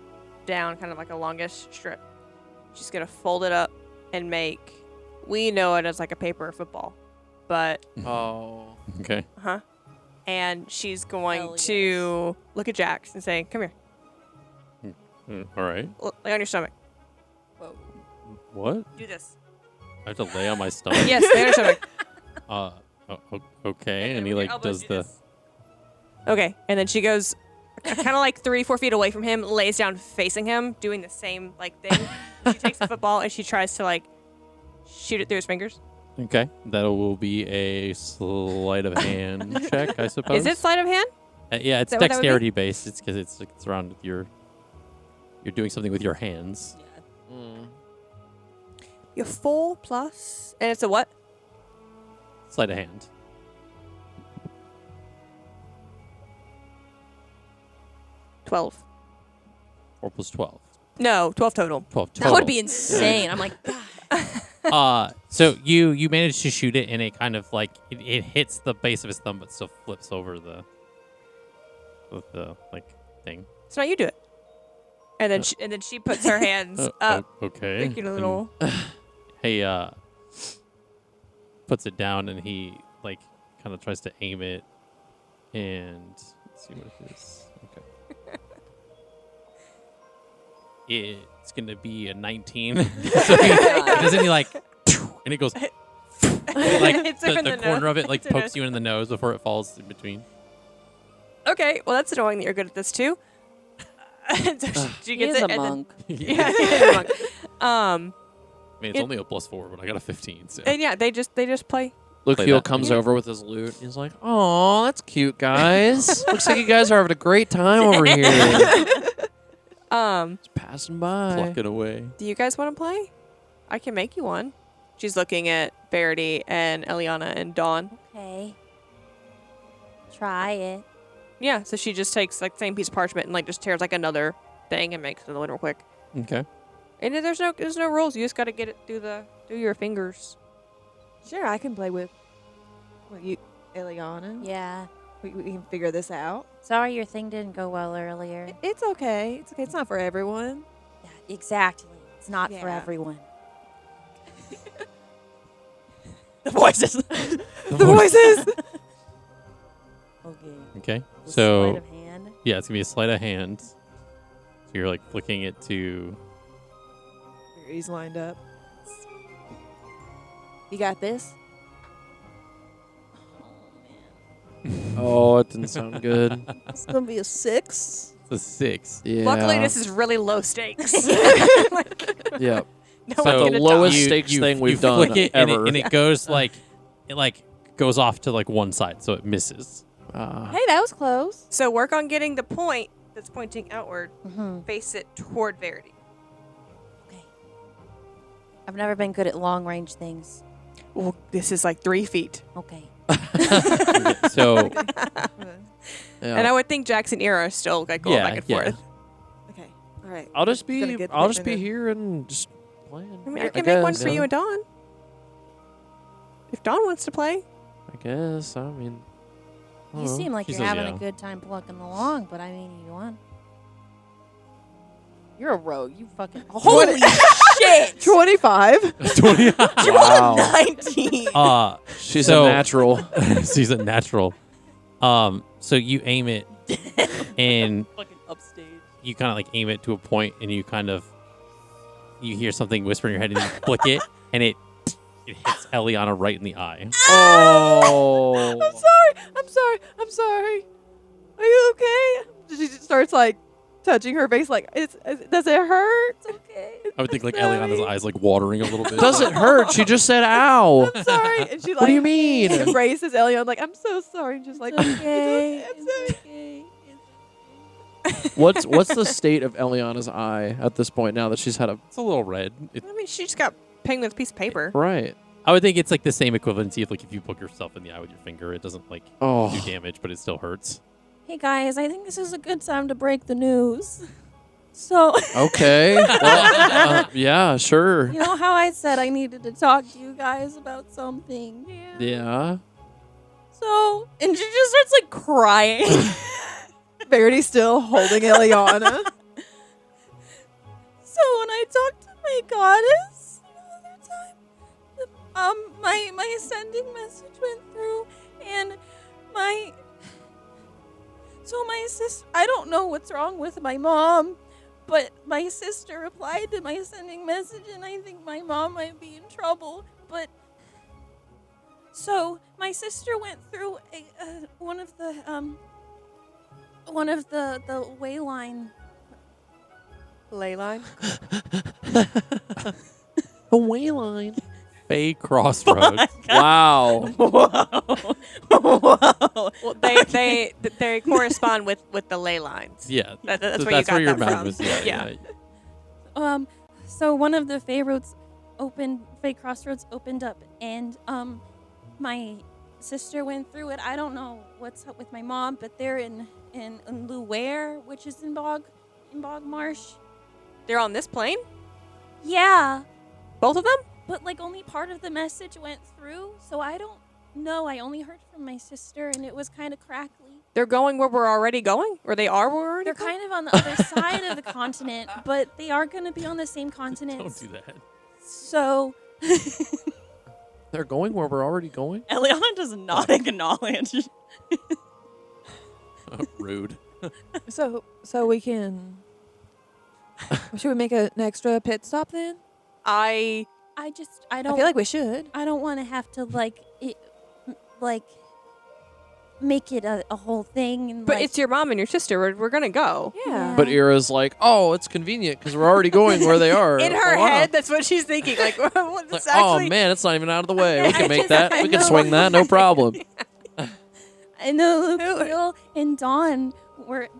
down, kind of like a longish strip. She's gonna fold it up and make. We know it as like a paper football, but Oh. Okay. and she's going Hell to look at Jax and say, "Come here, All right. lay on your stomach. What? Do this." I have to lay on my stomach? Yes, lay on your stomach. Okay. And he with your like elbows does do the. this. Okay, and then she goes kind of like 3-4 feet away from him, lays down facing him, doing the same like thing. She takes the football and she tries to like shoot it through his fingers. Okay. That will be a sleight of hand check, I suppose. Is it sleight of hand? Yeah, it's that what that would be? dexterity based. It's because it's around with your. You're doing something with your hands. Mm. Your 4 plus, and it's a what? Sleight of hand. 12. 4 plus 12. No, 12 total. 12 That total. would be insane. I'm like, God. So you manage to shoot it, and it kind of like it hits the base of his thumb, but still flips over the like thing. So now you do it. And then she puts her hands up, Okay. making a little. He puts it down, and he like kind of tries to aim it, and let's see what it is. Okay. It's gonna be a 19. So doesn't he like, and it goes, like Hits her in the the corner nose. of it like Hits her pokes you in the nose before it falls in between. Okay, well that's annoying that you're good at this too. And so she He gets is it. a and monk. Yeah, he is a monk. I mean, it's It- only a +4, but I got a 15. So. And yeah, they just play. Play Lucio that. comes over with his loot. He's like, "Oh, that's cute, guys. Looks like you guys are having a great time over here. Just passing by." Plucking away. Do you guys want to play? I can make you one. She's looking at Verity and Eliana and Dawn. Okay. Try it. Yeah, so she just takes like the same piece of parchment and like just tears like another thing and makes another one real quick. Okay. And then there's no rules. You just got to get it through your fingers. Sure, I can play with you, Eliana. Yeah. We can figure this out. Sorry your thing didn't go well earlier. It's okay. It's okay. It's not for everyone. Yeah, exactly. It's not for Yeah. everyone. The voices. The voices. Okay. Okay. The So sleight of hand. yeah, it's gonna be a sleight of hand. So you're like flicking it to. He's lined up. You got this? Oh, it didn't sound good. It's gonna be a 6. It's a 6. Yeah. Luckily, this is really low stakes. Yeah. No So one's the gonna lowest die. stakes thing we've done flick it, ever. and it goes like it goes off to like one side, so it misses. Hey, that was close. So work on getting the point that's pointing outward. Mm-hmm. Face it toward Verity. Okay. I've never been good at long range things. Well, this is like 3 feet. Okay. So Yeah. And I would think Jax and Ira are still like going Yeah, back and yeah. forth. Okay. All right. I'll just Gonna be get I'll just be minute. here and just playing. I mean, I can make one guess, for yeah. you and Dawn. If Dawn wants to play. I guess. I mean, I You don't know. seem like She you're says having yeah. a good time plucking along, but I mean, you won. You're a rogue. You fucking. Holy shit! 25. 20. Wow. 19. She's So- a natural. She's a natural. So you aim it, and Fucking upstage. you kind of like aim it to a point, and you kind of you hear something whisper in your head, and you flick it, and it hits Eliana right in the eye. Oh. I'm sorry. Are you okay? She just starts like touching her face like, does it hurt? It's okay. I would think like Eliana's eyes like watering a little bit. Does it hurt? She just said ow. I'm sorry. And she like, What do you mean? embraces Eliana like, I'm so sorry. And just like, It's okay. it's okay. What's the state of Eliana's eye at this point now that she's had a It's a little red. I mean, she just got pinged with a piece of paper. right? I would think it's like the same equivalency of like if you poke yourself in the eye with your finger, it doesn't like do Oh, damage, but it still hurts. Hey guys, I think this is a good time to break the news. So, okay. Well, yeah, sure. you know how I said I needed to talk to you guys about something? Yeah. So, and she just starts like crying. Verity's still holding Eliana. So when I talked to my goddess the other time, my sending message went through, and my sister. I don't know what's wrong with my mom, but my sister replied to my sending message, and I think my mom might be in trouble. But so my sister went through one of the way line. Ley line. A way line. Fey Crossroads. Wow. Well, they correspond with the ley lines. Yeah. That's So where you got your that mind from. was. Yeah. So one of the Fey Crossroads opened up, and my sister went through it. I don't know what's up with my mom, but they're in Luware, which is in Bog Marsh. They're on this plane? Yeah, Both of them? but like only part of the message went through, so I don't know. I only heard from my sister, and it was kind of crackly. They're going where we're already going? Or they are where we're already They're going? kind of on the other side of the continent, but they are going to be on the same continent. Don't do that. So They're going where we're already going? Eliana does not acknowledge. Rude. So we can. Should we make an extra pit stop then? I I I don't feel like we should. I don't want to have to make it a whole thing. And But it's your mom and your sister. We're going to go. Yeah. But Ira's like, oh, it's convenient because we're already going where they are. In her Oh, wow. head, that's what she's thinking. Like, what's Like, actually... oh man, it's not even out of the way. We can make just- that. I We can know. swing that. No problem. I know Lucille and Dawn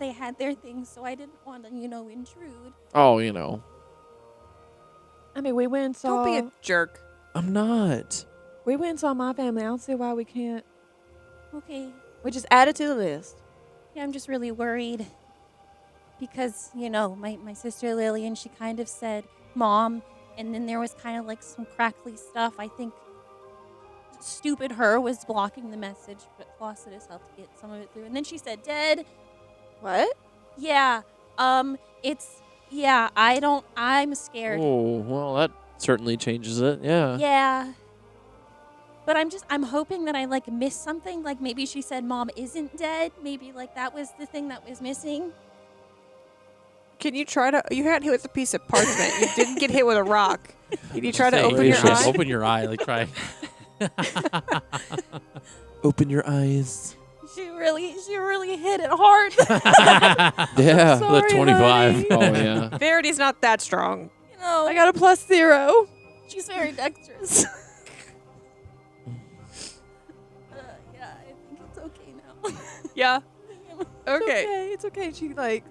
they had their things, so I didn't want to intrude. Oh, you know, I mean, we went and saw. Don't be a jerk. I'm not. We went and saw my family. I don't see why we can't. Okay, We just add it to the list. yeah, I'm just really worried because my sister Lillian, she kind of said mom, and then there was kind of like some crackly stuff. I think stupid her was blocking the message, but Flossidus helped get some of it through. And then she said dead. What? Yeah. I'm scared. Oh, well, that certainly changes it. Yeah. Yeah. But I'm hoping that I missed something. Like maybe she said mom isn't dead. Maybe that was the thing that was missing. Can you try to... You got hit with a piece of parchment. You didn't get hit with a rock. Can you try to Say, open your gracious. eye? Open your eye. Like try. Open your eyes. She really hit it hard. Yeah. The 25. Oh yeah. Verity's not that strong. I got a +0. She's very dexterous. Yeah, I think it's okay now. Yeah. Okay. It's okay. She like.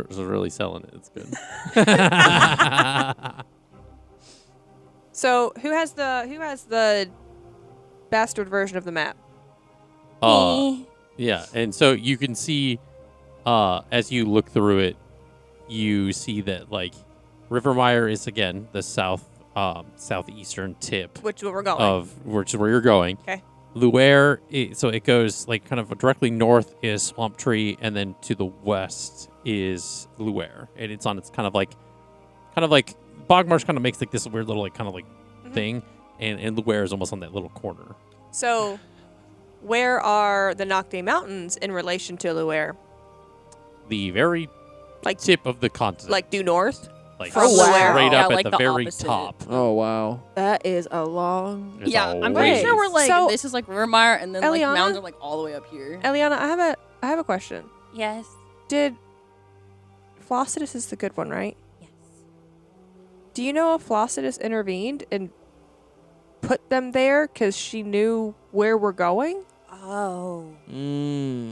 Is really selling it. It's good. So who has the bastard version of the map? Me. Yeah, and so you can see, as you look through it, you see that Rivermire is again the southeastern tip Which is where we're going. which is where you're going. Okay. Luware, so it goes kind of directly north is Swamp Tree, and then to the west is Luware, and it's on its kind of like Bogmarsh kind of makes this weird little thing, and Luware is almost on that little corner. So where are the Nocte Mountains in relation to Luware? The very Like- tip of the continent, Due north? from Luware? straight Yeah, up like at the the very opposite. top. Oh wow. That is a long. It's Yeah, a I'm pretty ways. sure we're So- this is Rivermire, and then Eliana? mountains are all the way up here. Eliana, I have a question. Yes. Did Flossidus is the good one, right? Yes. Do you know if Flossidus intervened and put them there because she knew where we're going? Oh,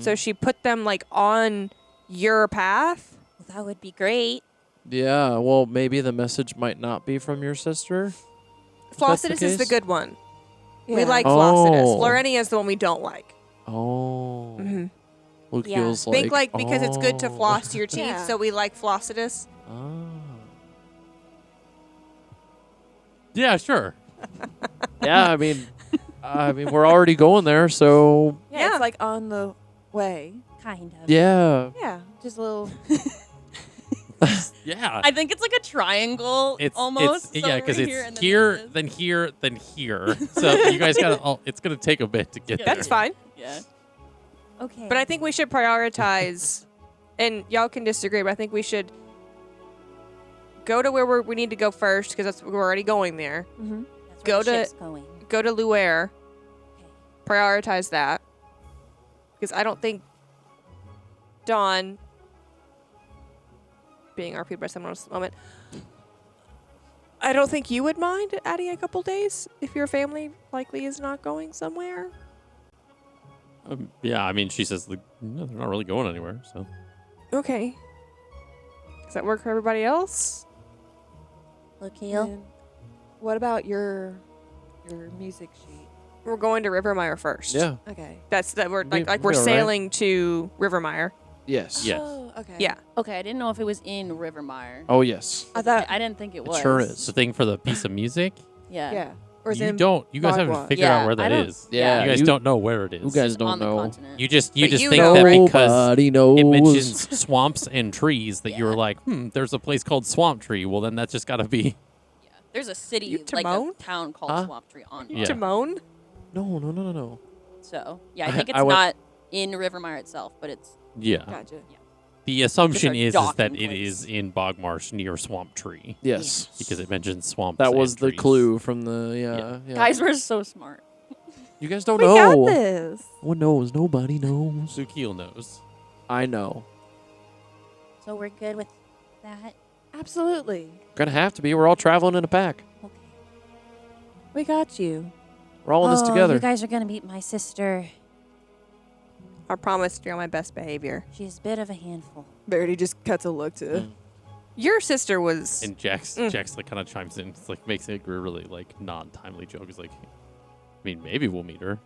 So she put them like on your path? well, that would be great. Yeah, well, maybe the message might not be from your sister. If that's the Flossidus is the case? good one. We Yeah. like Oh. Flossidus. Lorenia is the one we don't like. Oh. Mm-hmm. Lukeel's Think like because it's good to oh. floss your teeth, Yeah. so we like Flossidus. Ah. Yeah, sure. Yeah, I mean, we're already going there, so Yeah, Yeah. it's like on the way. Kind of. yeah. Yeah, just a little. Yeah. I think it's like a triangle almost. yeah, because So it's here, and here, this. then here, then here. So you guys gotta. It's gonna take a bit to get there. That's fine. Yeah. Okay. But I think we should prioritize, and y'all can disagree, but I think we should go to where we need to go first because we're already going there. Mm-hmm. That's go where the to- ship's going. Go to Luer, Okay. prioritize that because I don't think Dawn being RP'd by someone else at the moment. I don't think you would mind adding a couple days if your family likely is not going somewhere. Yeah, I mean, she says no, they're not really going anywhere. So Okay. Does that work for everybody else? Lukeal. And what about your music sheet? We're going to Rivermire first. Yeah. Okay. That's that we're We- like we'll we're be all right. sailing to Rivermire. Yes. Yes. Oh, okay. Yeah. Okay, I didn't know if it was in Rivermire. Oh, yes. I thought. I didn't think it was. It sure the is. thing for the piece of music, Yeah. Yeah. Or is you it don't. You guys haven't Bogwa? figured Yeah, out where I that don't- is. Yeah. You guys don't know where it is. You guys don't on the know. continent. You just But think you that know. because Nobody knows. it mentions swamps and trees that you were Yeah. like, there's a place called Swamp Tree. Well, then that's just got to be. Yeah. There's a city, You like a Timon? town called Huh? Swamp Tree on Yeah. Timon? No. So, yeah, I think it's I went- not in Rivermire itself, but it's Yeah. Gotcha. The assumption Just is a that docking it place. is in Bogmarsh near Swamp Tree Yes. because it mentions swamps. That and was the trees. clue from the yeah. guys were so smart. You guys don't We know. got this. No one knows. Nobody knows. Sukil knows. I know. So we're good with that. Absolutely. Gonna have to be. We're all traveling in a pack. Okay. We got you. We're all in this Oh, together. You guys are gonna meet my sister. I promise to be on my best behavior. She's a bit of a handful. Verity just cuts a look to. Mm. Your sister was. And Jax Mm. like kind of chimes in. It's like makes it a really like non-timely joke. It's like, I mean, maybe we'll meet her.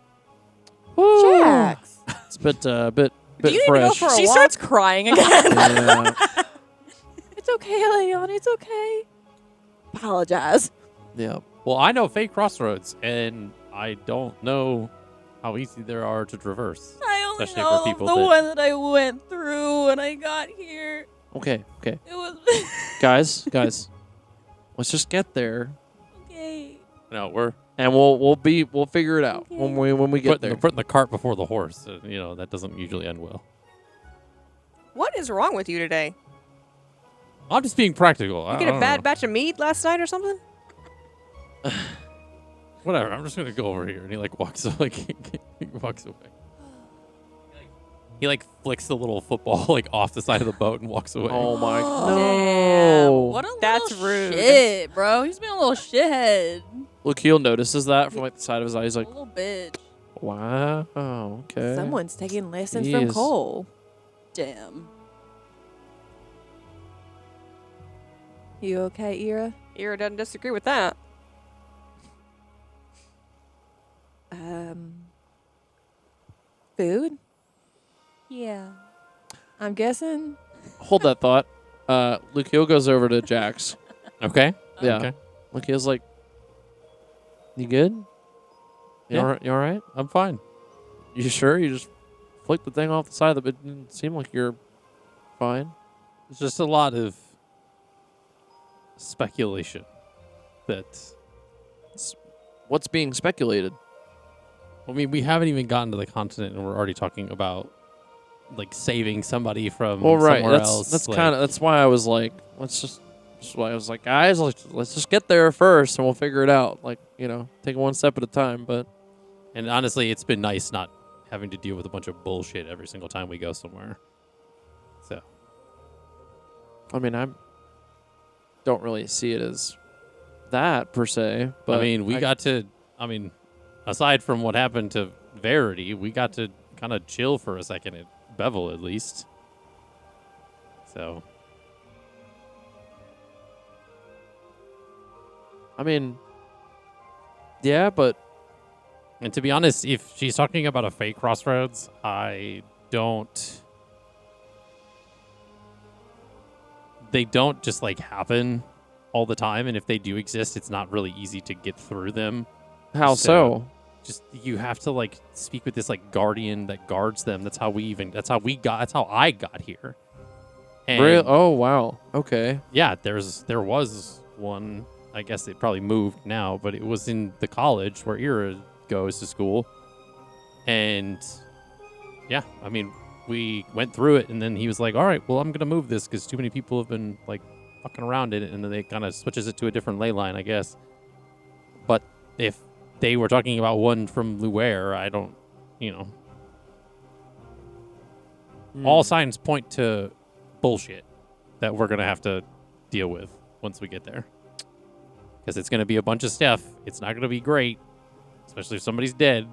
Jax. It's a bit Do you need to go fresh. for a She walk? starts crying again. Yeah. It's okay, Leon. It's okay. Apologize. Yeah. Well, I know Fake Crossroads, and I don't know how easy there are to traverse. I only Especially for know people the that- one that I went through when I got here. Okay. It was Guys. Let's just get there, okay. No, we're and we'll figure it out when we get there. putting the cart before the horse. That doesn't usually end well. What is wrong with you today? I'm just being practical. You get a bad batch of meat last night or something? Whatever. I'm just gonna go over here, and he like walks like he walks away. He like flicks the little football like off the side of the boat and walks away. Oh my Damn. no! What a That's little rude. shit, bro. He's being a little shithead. Lukeal notices that from like the side of his eye. He's like, A little bitch. "Wow, okay." Someone's taking lessons from Jeez. Cole. Damn. You okay, Ira? Ira doesn't disagree with that. Food? Yeah. I'm guessing. Hold that thought. Lukeal goes over to Jax. Okay. Yeah. Okay. Lukeal's like, "You good? You Yeah. all right? You all right? I'm fine. You sure? You just flicked the thing off the side of the. It didn't seem like you're fine." It's just a lot of speculation that. What's being speculated? I mean, we haven't even gotten to the continent, and we're already talking about like saving somebody from Well, right. somewhere That's else. that's like- kind of that's why I was like, that's why I was like, guys, let's just get there first, and we'll figure it out. Like, take it one step at a time. But And honestly, it's been nice not having to deal with a bunch of bullshit every single time we go somewhere. So I mean, I don't really see it as that per se. But I mean, we got to. I mean, aside from what happened to Verity, we got to kind of chill for a second at Beville, at least. So. I mean, yeah, but And to be honest, if she's talking about a fake crossroads, I don't. They don't just like happen all the time, and if they do exist, it's not really easy to get through them. how so? Just you have to like speak with this like guardian that guards them. That's how I got here. And Real? Oh, wow. Okay. yeah, there was one. I guess it probably moved now, but it was in the college where Ira goes to school. And yeah, I mean, we went through it, and then he was like, all right, well, I'm going to move this because too many people have been like fucking around it. And then they kind of switches it to a different ley line, I guess. But if they were talking about one from Luare, I don't, all signs point to bullshit that we're going to have to deal with once we get there. Because it's going to be a bunch of stuff. It's not going to be great, especially if somebody's dead.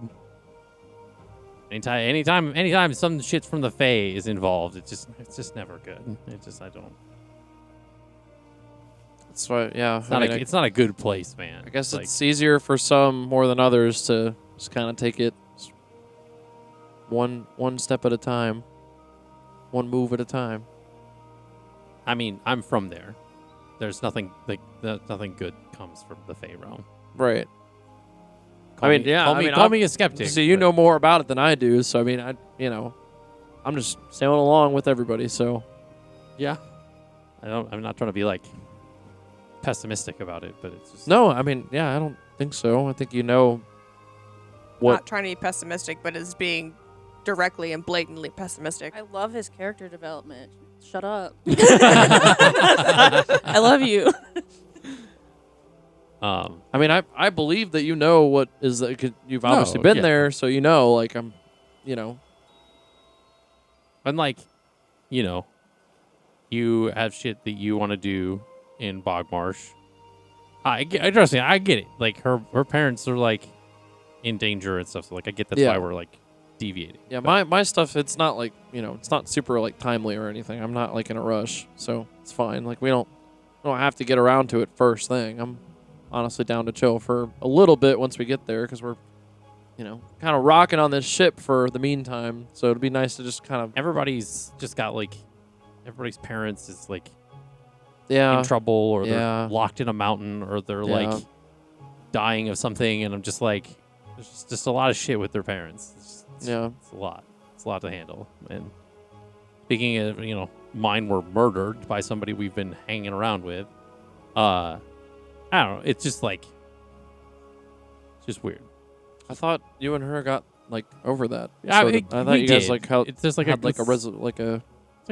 Anytime some shit from the Fae is involved, it's just never good. I don't. That's why, yeah. It's not a good place, man. I guess it's easier for some more than others to just kind of take it one step at a time, one move at a time. I mean, I'm from there. There's nothing nothing good comes from the Fae realm. Right. Call me a skeptic. So you know more about it than I do. So I mean, I'm just sailing along with everybody. So yeah, I'm not trying to be like pessimistic about it, but it's just no. I mean, yeah, I don't think so. I think you know what. Not trying to be pessimistic, but is being directly and blatantly pessimistic. I love his character development. Shut up. I love you. I mean, I believe that you know what is that. 'Cause you've obviously been there, so you know. Like I'm, and like, you have shit that you want to do in Bogmarsh. Trust me, I get it. Like her parents are like in danger and stuff. So like I get that's why we're like deviating. Yeah, my stuff. It's not like it's not super like timely or anything. I'm not like in a rush, so it's fine. Like we don't have to get around to it first thing. I'm honestly down to chill for a little bit once we get there because we're kind of rocking on this ship for the meantime. So it'd be nice to just kind of everybody's just got like everybody's parents is like in trouble or they're locked in a mountain or they're like dying of something, and I'm just like there's just a lot of shit with their parents. It's a lot. It's a lot to handle. And speaking of, mine were murdered by somebody we've been hanging around with. I don't know. It's just like, it's just weird. I thought you and her got like over that. Yeah, I thought you guys like how it's just like had it's like a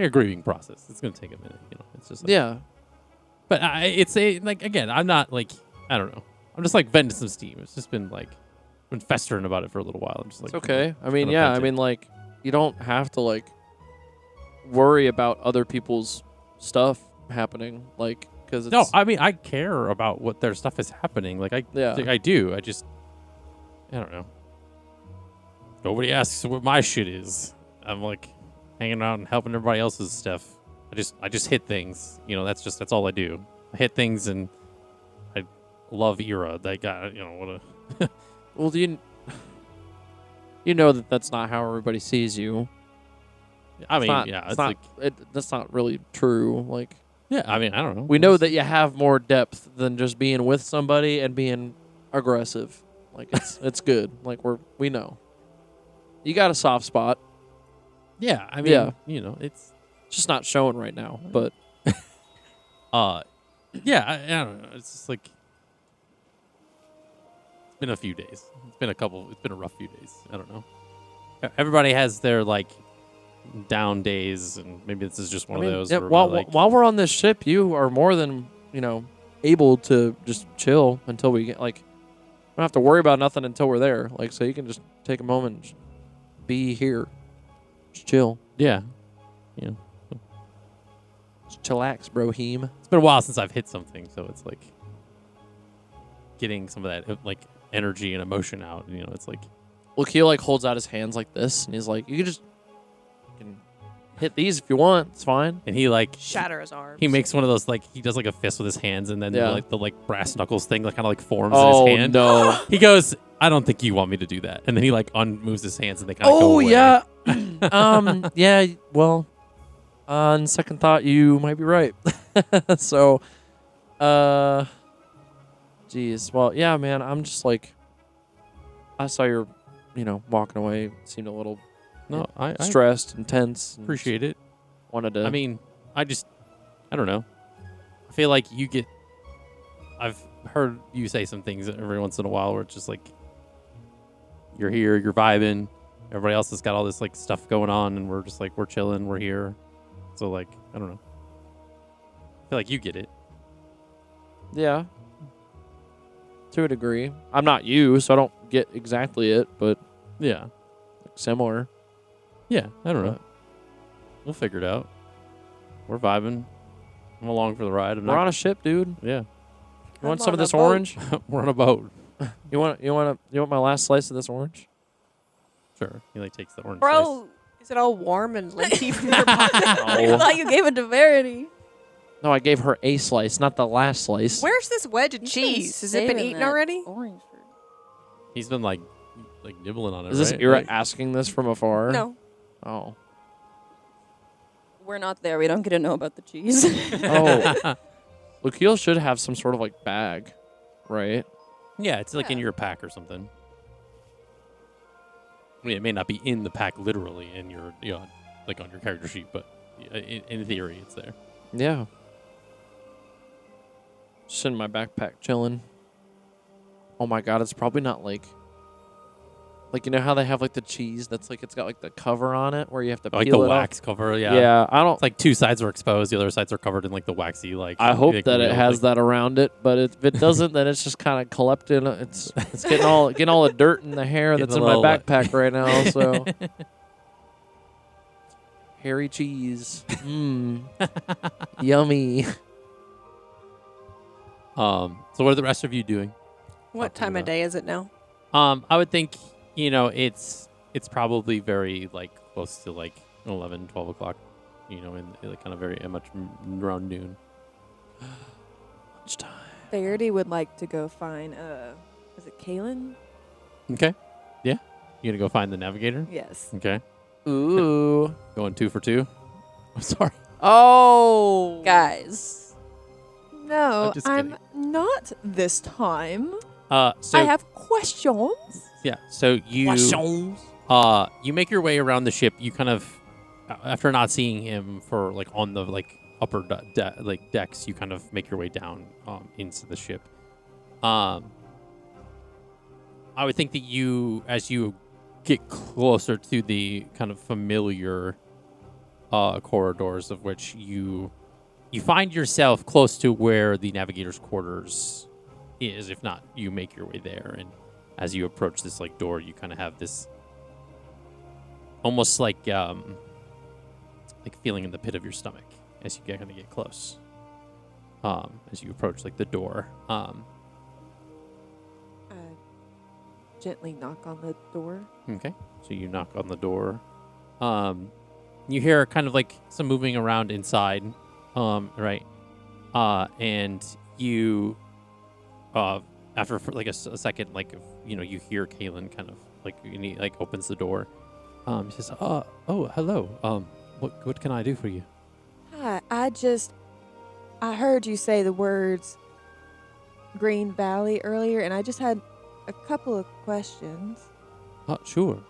grieving process. It's gonna take a minute. It's just like, But it's again. I'm not like I don't know. I'm just like venting some steam. It's just been like been festering about it for a little while. I'm just like it's okay. I mean, I mean, like you don't have to like worry about other people's stuff happening, like because no. I mean, I care about what their stuff is happening. Like I do. I don't know. Nobody asks what my shit is. I'm like hanging out and helping everybody else's stuff. I just hit things. That's all I do. I hit things and I love Ira. That guy. What a. Well, you know that's not how everybody sees you. I mean, that's not really true. Like, yeah, I mean, I don't know. We know that you have more depth than just being with somebody and being aggressive. Like, it's good. Like we know. You got a soft spot. Yeah, I mean, it's just not showing right now. But, yeah, I don't know. It's just like. It's been a few days. It's been a rough few days. I don't know. Everybody has their like down days, and maybe this is just one of those. Yeah, while we're on this ship, you are more than able to just chill until we get like. We don't have to worry about nothing until we're there. Like, so you can just take a moment, and just be here, just chill. Yeah, Chillax, broheem. It's been a while since I've hit something, so it's like getting some of that like energy and emotion out. You know, it's like Lucio like holds out his hands like this, and he's like, "You can hit these if you want. It's fine." and he like Shatter his arms. he makes one of those like he does like a fist with his hands, and then Yeah. the brass knuckles thing like kind of like forms Oh in his hand. no! He goes, "I don't think you want me to do that," and then he like moves his hands, and they kind of go Oh away. yeah. Yeah. Well, on second thought, you might be right. So, geez. Well, yeah, man. I'm just like, I saw you're, walking away. Seemed a little No, I stressed and tense. And appreciate it. Wanted to. I mean, I don't know. I feel like I've heard you say some things every once in a while where it's just like, you're here, you're vibing. Everybody else has got all this like stuff going on, and we're just like, we're chilling, we're here. So like, I don't know. I feel like you get it. yeah. To a degree, I'm not you, so I don't get exactly it, but Yeah. similar. Yeah. I don't know. But We'll figure it out. We're vibing. I'm along for the ride. we're on a ship, dude. Yeah. You I'm want some on of a this boat. orange? We're on a boat. You want my last slice of this orange? Sure. He like takes the orange. Bro, is it all warm and linty from your pocket? I No. thought you gave it to Verity. No, I gave her a slice, not the last slice. Where's this wedge of He's been cheese? Has it been saving eaten that already? Orange for He's been like nibbling on it. Is this right? Ira Like- asking this from afar? No. Oh. We're not there. We don't get to know about the cheese. Oh. Lucio should have some sort of like bag, right? Yeah, it's like in Yeah. your pack or something. I mean, it may not be in the pack literally in your, like on your character sheet, but in theory, it's there. Yeah. Just in my backpack chilling. Oh my god, it's probably not like you know how they have like the cheese that's like it's got like the cover on it where you have to Like peel the it wax cover, yeah. Yeah, I don't It's like two sides are exposed, the other sides are covered in like the waxy, like. I hope like, that it real, has like- that around it, but if it doesn't, then it's just kind of collecting. It's getting all the dirt in the hair Getting that's a in my little, backpack right now. So hairy cheese, yummy. So what are the rest of you doing? What Talking time of about- day is it now? I would think, it's probably very like close to like 11, 12 o'clock, in like kind of very much around noon. Lunchtime. Verity would like to go find, is it Kaylin? Okay. Yeah. You gonna go find the navigator? Yes. Okay. Ooh. Going 2 for 2. I'm sorry. oh, guys. No, I'm just I'm kidding. not this time. So I have questions. yeah. So you you make your way around the ship. You kind of after not seeing him for like on the like upper decks, you kind of make your way down into the ship. I would think that as you get closer to the kind of familiar corridors of which you find yourself close to where the navigator's quarters is. If not, you make your way there, and as you approach this like door, you kind of have this almost like feeling in the pit of your stomach as you kind of get close. As you approach like the door. I gently knock on the door. Okay. So you knock on the door. You hear kind of like some moving around inside. Right. And you, after like a second, like, you hear Kaylin kind of like, and he like opens the door. He says, oh, hello. What can I do for you? Hi, I heard you say the words Green Valley earlier, and I just had a couple of questions. Sure.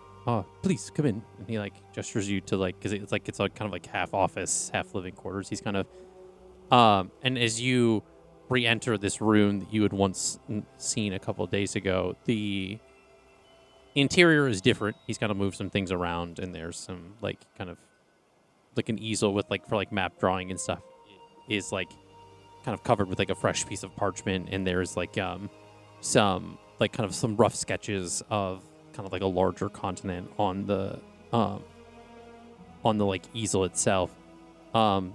Please come in. And he like gestures you to like, because it's like kind of like half office, half living quarters. He's kind of, and as you re-enter this room that you had once seen a couple of days ago, the interior is different. He's kind of moved some things around, and there's some like kind of like an easel with like for like map drawing and stuff is like kind of covered with like a fresh piece of parchment, and there's like some like kind of some rough sketches of kind of like a larger continent on the like easel itself. On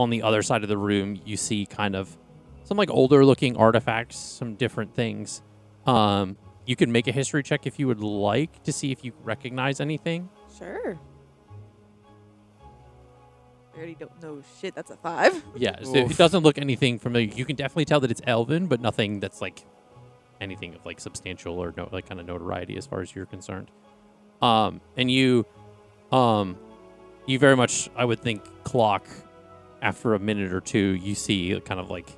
on the other side of the room, you see kind of some like older looking artifacts, some different things. You can make a history check if you would like to see if you recognize anything. Sure. I already don't know shit. That's a 5. Yeah, so it doesn't look anything familiar. You can definitely tell that it's elven, but nothing that's like anything of like substantial or like kind of notoriety as far as you're concerned. And you very much, I would think, clock after a minute or two. You see kind of like,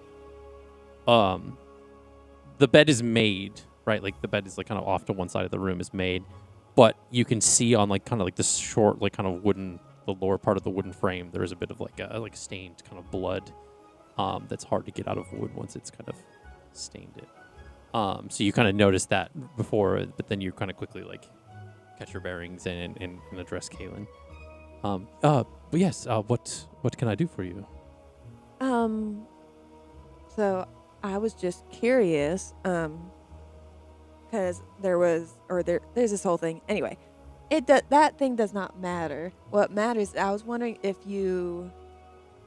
the bed is made, right? Like the bed is like kind of off to one side of the room is made, but you can see on like kind of like this short, like kind of wooden, the lower part of the wooden frame, there is a bit of like a like stained kind of blood, that's hard to get out of wood once it's kind of stained it. So you kind of notice that before, but then you kind of quickly like catch your bearings and address Kaylin. But yes, what can I do for you? So I was just curious, because there's this whole thing. Anyway, that thing does not matter. What matters, I was wondering if you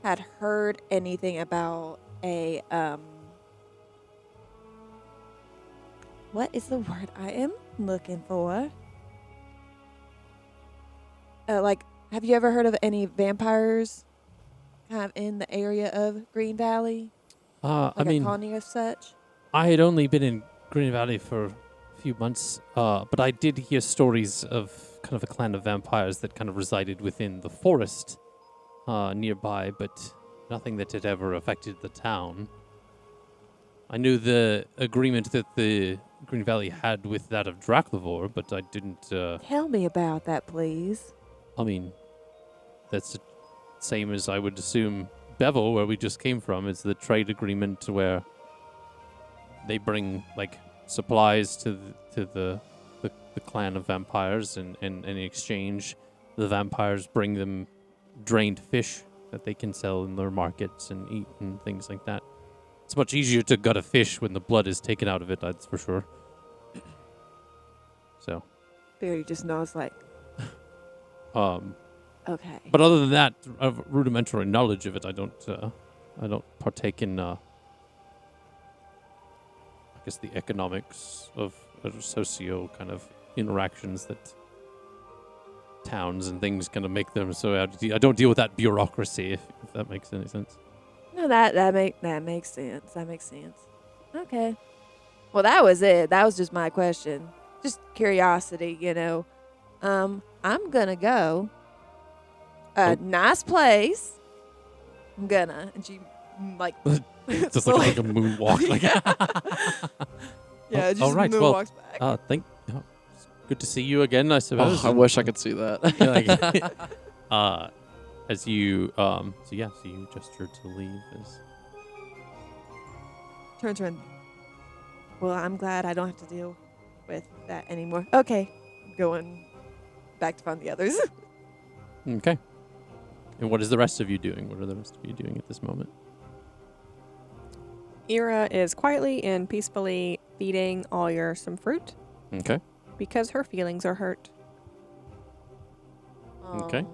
had heard anything about a what is the word I am looking for? Like, have you ever heard of any vampires kind of in the area of Green Valley? I Like mean, a colony of such? I had only been in Green Valley for a few months, but I did hear stories of kind of a clan of vampires that kind of resided within the forest nearby, but nothing that had ever affected the town. I knew the agreement that the Green Valley had with that of Draclavor, but I didn't... Tell me about that, please. I mean, that's the same as I would assume Beville, where we just came from, is the trade agreement where they bring like supplies to the clan of vampires, and in exchange, the vampires bring them drained fish that they can sell in their markets and eat and things like that. It's much easier to gut a fish when the blood is taken out of it, that's for sure. So. Barry just knows, like, okay. But other than that, of rudimentary knowledge of it, I don't partake in, I guess, the economics of socio kind of interactions that towns and things kind of make them. So I don't deal with that bureaucracy, if that makes any sense. No, that makes sense. That makes sense. Okay. Well, that was it. That was just my question. Just curiosity, you know. I'm gonna go. Nice place. I'm gonna, and she like just like a moonwalk. Like yeah, just all right. moonwalks back. It's good to see you again, I suppose. I wish I could see that. As you so you gesture to leave as Turn. Well, I'm glad I don't have to deal with that anymore. Okay, going back to find the others. okay. And what is the rest of you doing? What are the rest of you doing at this moment? Ira is quietly and peacefully feeding Alyer some fruit Okay. because her feelings are hurt. Okay.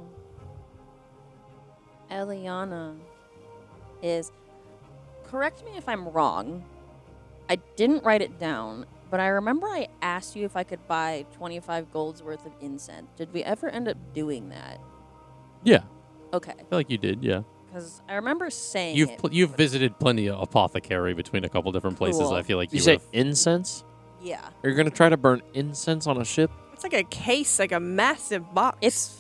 Eliana is... Correct me if I'm wrong. I didn't write it down, but I remember I asked you if I could buy 25 gold's worth of incense. Did we ever end up doing that? Yeah. Okay. I feel like you did, yeah. Because I remember saying You've visited plenty of apothecary between a couple different places. Cool. I feel like You you say would've- incense? Yeah. You're going to try to burn incense on a ship? It's like a case, like a massive box. It's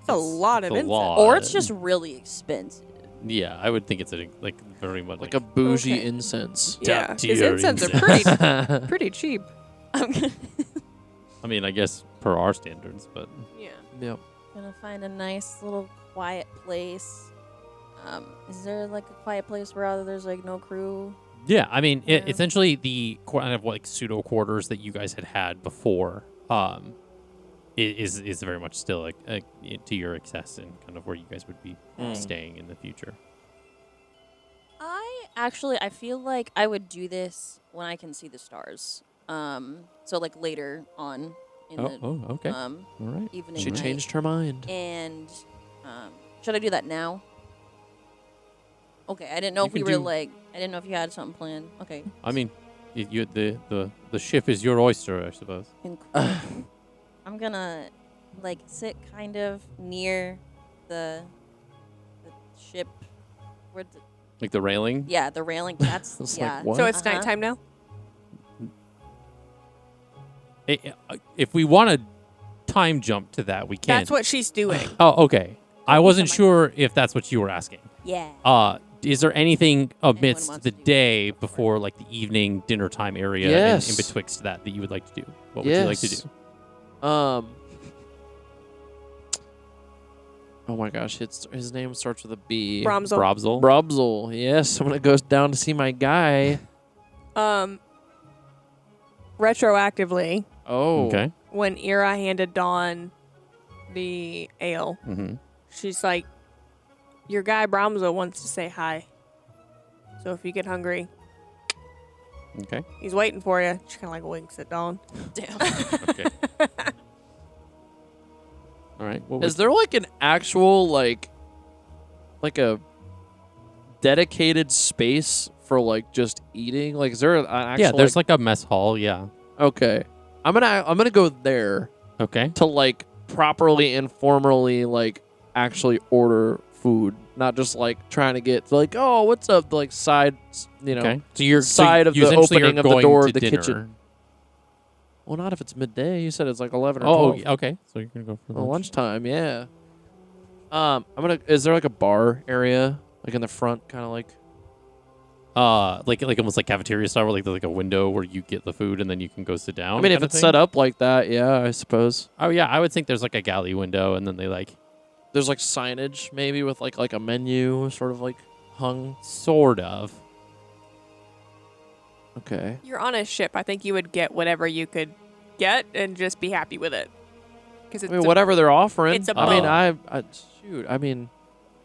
a lot of it's a incense. lot. Or it's just really expensive. Yeah, I would think it's like very much Like a bougie Okay. incense. Yeah, top his tier incense are incense. pretty cheap. I'm I mean, I guess per our standards, but Yeah. Yep. gonna find a nice little quiet place. Is there like a quiet place where there's like no crew? yeah, I mean, Yeah. essentially the kind of like pseudo quarters that you guys had before, is very much still like to your access and kind of where you guys would be staying in the future. I feel like I would do this when I can see the stars. So like later on in Okay. All right. evening. She night. changed her mind. And should I do that now? Okay, I didn't know You if we can were do- like. I didn't know if you had something planned. Okay. I mean, the ship is your oyster, I suppose. Incredible. I'm gonna like sit kind of near the ship. Where the, Like the railing. yeah, the railing. That's It's like, yeah. what? So it's Uh-huh. nighttime now? If we want to time jump to that, we can. That's what she's doing. Oh, okay. I Don't wasn't use sure if that's what you were asking. Yeah. Is there anything amidst wants the to do day that, before like the evening dinner time area Yes. in betwixt that you would like to do? What would you like to do? Oh my gosh, his name starts with a B. Bromsel. Brobzel? Brobzel. Yes, I'm gonna go down to see my guy. Retroactively, Oh. Okay. when Ira handed Dawn the ale, Mm-hmm. she's like, your guy Bromzo wants to say hi. So if you get hungry, Okay. he's waiting for you. She kind of like winks at Dawn. Damn. Okay. All right. What Is there like an actual like a dedicated space for like just eating? Like, is there an actual? yeah, there's like a mess hall. Yeah. okay. I'm gonna go there Okay. to like properly and formally like actually order food, not just like trying to get like, oh, what's up, like side, you know, Okay. So you're side of you the essentially opening are of the going door to of the dinner. kitchen. Well, not if it's midday. You said it's like 11 or Oh, 12. okay. So you're gonna go for Well, lunch. lunchtime, yeah. Is there like a bar area, like in the front, kind of like? Like almost like cafeteria style, where like there's like a window where you get the food and then you can go sit down. I mean, if kinda it's thing? set up like that, yeah, I suppose. Oh yeah, I would think there's like a galley window, and then they like There's like signage, maybe with like a menu, sort of like hung. sort of. Okay. You're on a ship. I think you would get whatever you could get and just be happy with it. Because I mean, whatever they're offering. it's a I mean, boat. I shoot. I mean,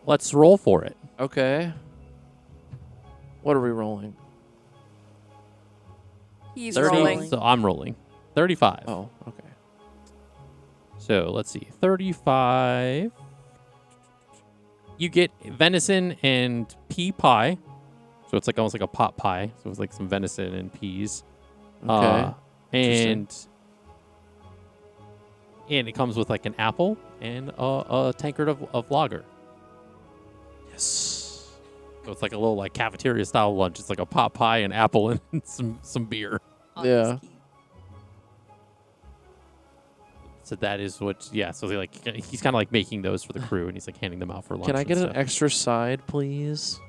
Let's roll for it. okay. What are we rolling? He's 30 rolling. So I'm rolling. 35. Oh, okay. So let's see. 35. You get venison and pea pie. So it's like almost like a pot pie. So it's like some venison and peas. Okay. And it comes with like an apple and a tankard of lager. Yes. So it's like a little like cafeteria style lunch. It's like a pot pie, an apple, and some beer. Yeah. So that is what, yeah. So he's kind of like making those for the crew, and he's like handing them out for lunch. Can I and get an stuff. extra side, please?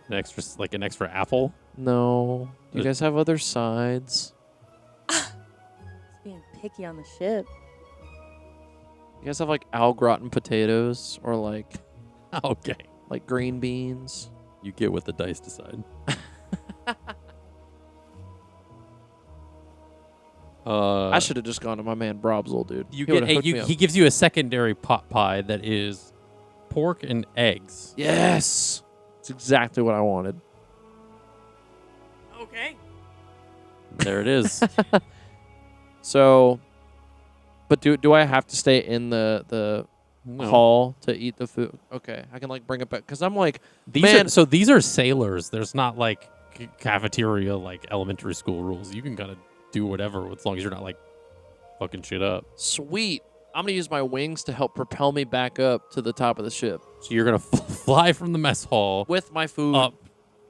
an extra apple? No. Do you guys have other sides? It's being picky on the ship. You guys have like au gratin potatoes or like Okay, green beans? you get what the dice decide. I should have just gone to my man Brobzel, dude. You He would've get hooked me up. he gives you a secondary pot pie that is pork and eggs. Yes. It's exactly what I wanted. Okay. There it is. So, but do I have to stay in the No. hall to eat the food? Okay, I can like bring it back because I'm like, These man, are, so these are sailors. There's not like cafeteria like elementary school rules. You can kind of do whatever as long as you're not like fucking shit up. sweet. I'm gonna use my wings to help propel me back up to the top of the ship So you're gonna fly from the mess hall with my food. up.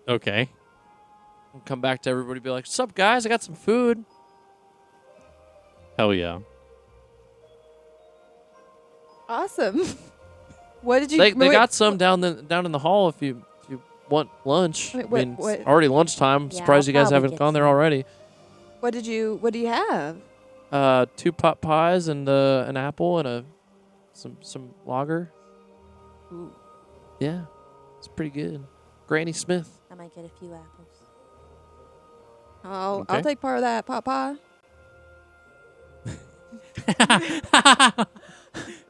Okay. And come back to everybody, be like, "What's up, guys? I got some food." Hell yeah. Awesome. What did you? They wait, got some down in the hall if you want lunch. Wait, I mean, what- it's already lunchtime. Yeah, Surprised you I'll guys probably haven't get gone there some. already. What do you have? 2 pot pies and an apple and some lager. Ooh. Yeah, it's pretty good. Granny Smith. I might get a few apples. I'll Okay. take part of that pot pie.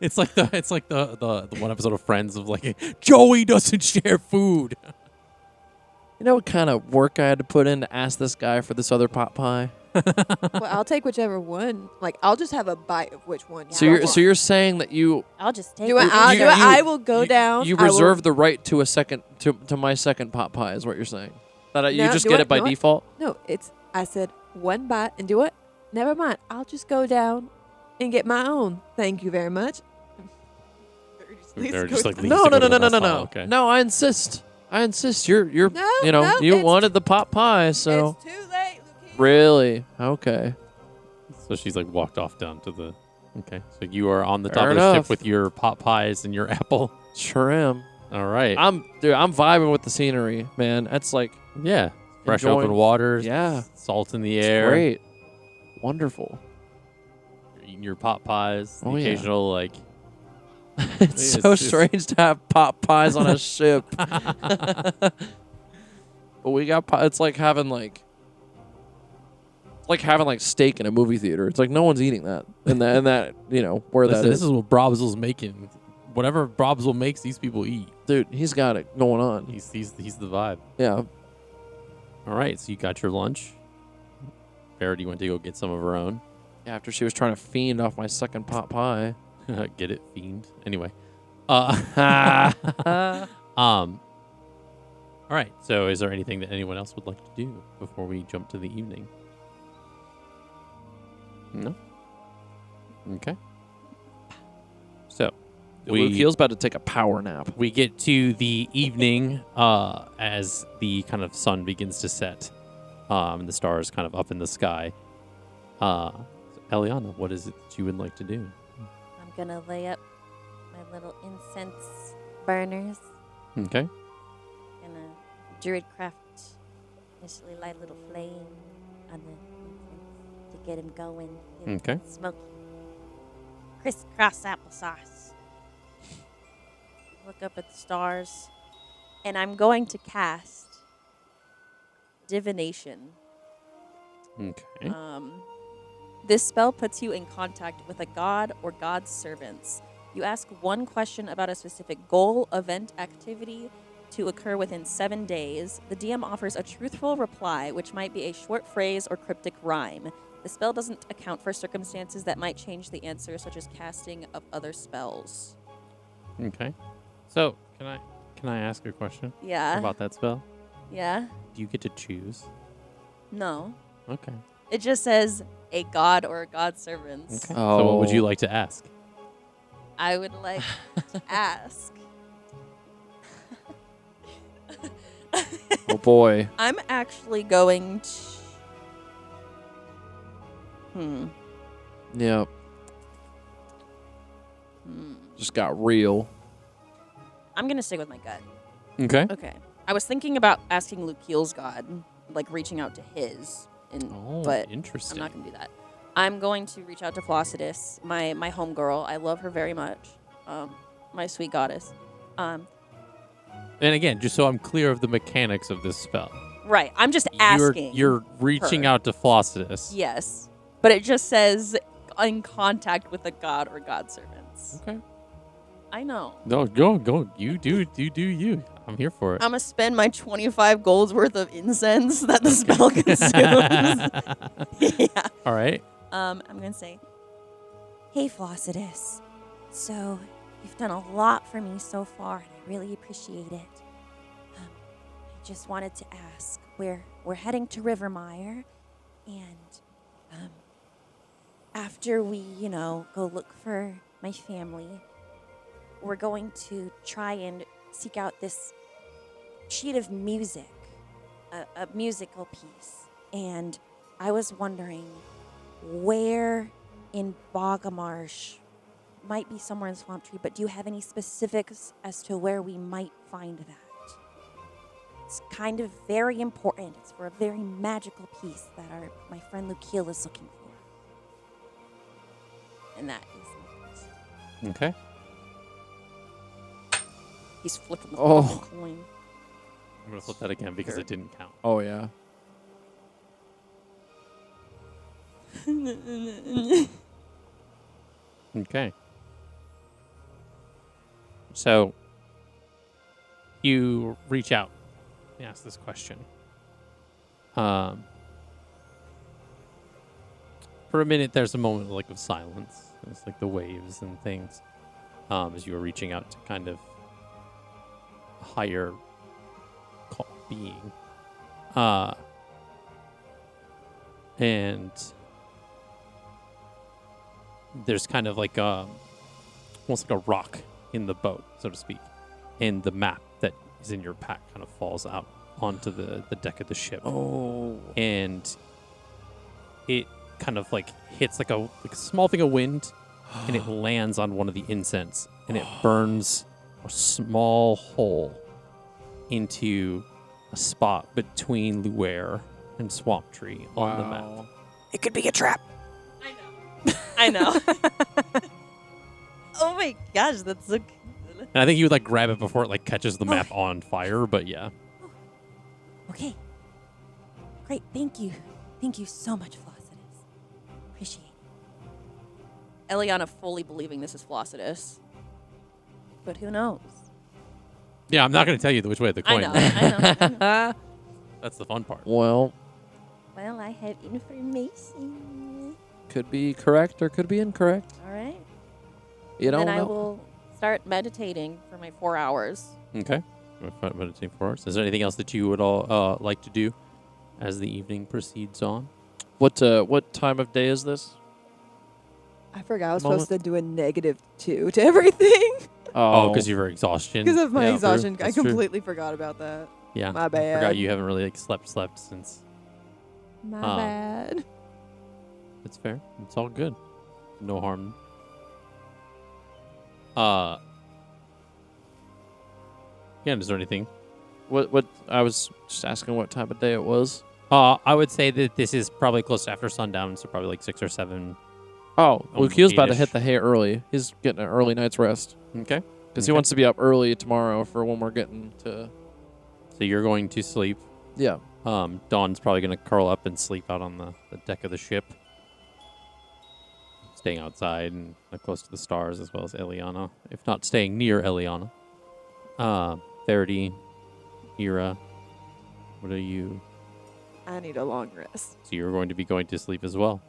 It's like the one episode of Friends of like Joey doesn't share food. You know what kind of work I had to put in to ask this guy for this other pot pie? Well, I'll take whichever one. Like, I'll just have a bite of which one. So you you're want. so you're saying that you I'll just take Do it. it. I'll you- do it. you- I will go down. you I will- reserve the right to a second to my second pot pie is what you're saying. That you No, just do get it, it by do it. default. No, it's. I said one bite and do it. Never mind. I'll just go down and get my own. Thank you very much. They're just like, No, to no, go no, to no, the no, no, mess hall, no. okay. No, I insist. You're No, you know, no, you it's- wanted the pot pie, so It's too late, Luke. really okay. So she's like walked off down to the. Okay, so you are on the top Fair of the enough. ship with your pot pies and your apple. Sure am. All right. I'm vibing with the scenery, man. That's like Yeah. Fresh enjoying- open water. Yeah. Salt in the it's air. great, wonderful. You're eating your pot pies. The Oh, yeah. occasional like. It's It's so just- strange to have pot pies on a ship. But we got it's like having like steak in a movie theater. It's like no one's eating that in that you know where Listen, that this is what Brobzel's making. Whatever Brobzel makes, these people eat. Dude, he's got it going on. He's the vibe. Yeah. All right, so you got your lunch. Verity went to go get some of her own. After she was trying to fiend off my second pot pie. Get it, fiend. Anyway. All right. So, is there anything that anyone else would like to do before we jump to the evening? No. Okay. So, Luke Heel's about to take a power nap. we get to the evening as the kind of sun begins to set, and the stars kind of up in the sky. So Eliana, what is it that you would like to do? I'm gonna lay up my little incense burners. Okay. Gonna druidcraft, initially light a little flame on the incense to get him going. Get him Okay. Smoky. Crisscross applesauce. Look up at the stars, and I'm going to cast divination. Okay. This spell puts you in contact with a god or god's servants. You ask one question about a specific goal, event, activity to occur within 7 days. The DM offers a truthful reply, which might be a short phrase or cryptic rhyme. The spell doesn't account for circumstances that might change the answer, such as casting of other spells. Okay. So, can I ask a question Yeah. about that spell? Yeah. Do you get to choose? No. Okay. It just says a god or god's servants. Okay. So, what would you Oh. like to ask? I would like to ask. Oh boy. I'm actually going to. Yeah. Just got real. I'm going to stick with my gut. Okay. Okay. I was thinking about asking Luke Keel's god, like reaching out to his, Oh, but I'm interesting. not going to do that. I'm going to reach out to Flossidus, my homegirl. I love her very much. My sweet goddess. And again, just so I'm clear of the mechanics of this spell. Right. I'm just asking. You're reaching her. out to Flossidus. Yes. But it just says in contact with a god or god servants. Okay. I know. No, go. You do you. I'm here for it. I'm going to spend my 25 golds worth of incense that the spell consumes. Yeah. All right. I'm going to say, Hey, Flossidus. So, you've done a lot for me so far, and I really appreciate it. I just wanted to ask, we're heading to Rivermire, and after we, go look for my family, we're going to try and seek out this sheet of music, a musical piece. And I was wondering where in Bogamarsh, might be somewhere in Swamp Tree, but do you have any specifics as to where we might find that? It's kind of very important. It's for a very magical piece that my friend Lukiel is looking for. And that is my question. Okay. he's flipping the Oh. fucking coin. I'm gonna flip that again because it didn't count. Oh yeah. Okay. So you reach out and ask this question. For a minute, there's a moment like of silence. It's like the waves and things as you were reaching out to kind of a higher being. And there's kind of like almost like a rock in the boat, so to speak. And the map that is in your pack kind of falls out onto the deck of the ship. Oh. And it kind of like hits like a small thing of wind, and it lands on one of the incense, and it burns a small hole into a spot between Luere and Swamp Tree on the map. It could be a trap. I know. Oh my gosh, that's so good. And I think you would like grab it before it like catches the map on fire, but yeah. Okay. Great. Thank you. Thank you so much, Flossidus. Appreciate it. Eliana fully believing this is Flossidus. But who knows? Yeah, I'm not going to tell you which way the coin I went. know. That's the fun part. Well, Well, I have information. could be correct or could be incorrect. All right. You don't Then I know. will start meditating for my 4 hours. Okay. Meditating for us. Is there anything else that you would all like to do as the evening proceeds on? What time of day is this? I forgot I was Moment. supposed to do a -2 to everything Oh, because you were exhaustion. because of my Yeah, exhaustion. true. I That's true. completely forgot about that. Yeah. My I bad. forgot you haven't really like slept since. My Um, bad. It's fair. It's all good. No harm. Yeah, is there anything? What I was just asking what time of day it was. I would say that this is probably close to after sundown, so probably like 6 or 7. Oh, well, he was about to 8-ish. hit the hay early. He's getting an early night's rest Okay. because he Okay. wants to be up early tomorrow for when we're getting to. So you're going to sleep. Yeah. Dawn's probably going to curl up and sleep out on the deck of the ship, staying outside and close to the stars, as well as Eliana, if not staying near Eliana. Verity, Ira, what are you? I need a long rest. So you're going to be going to sleep as well.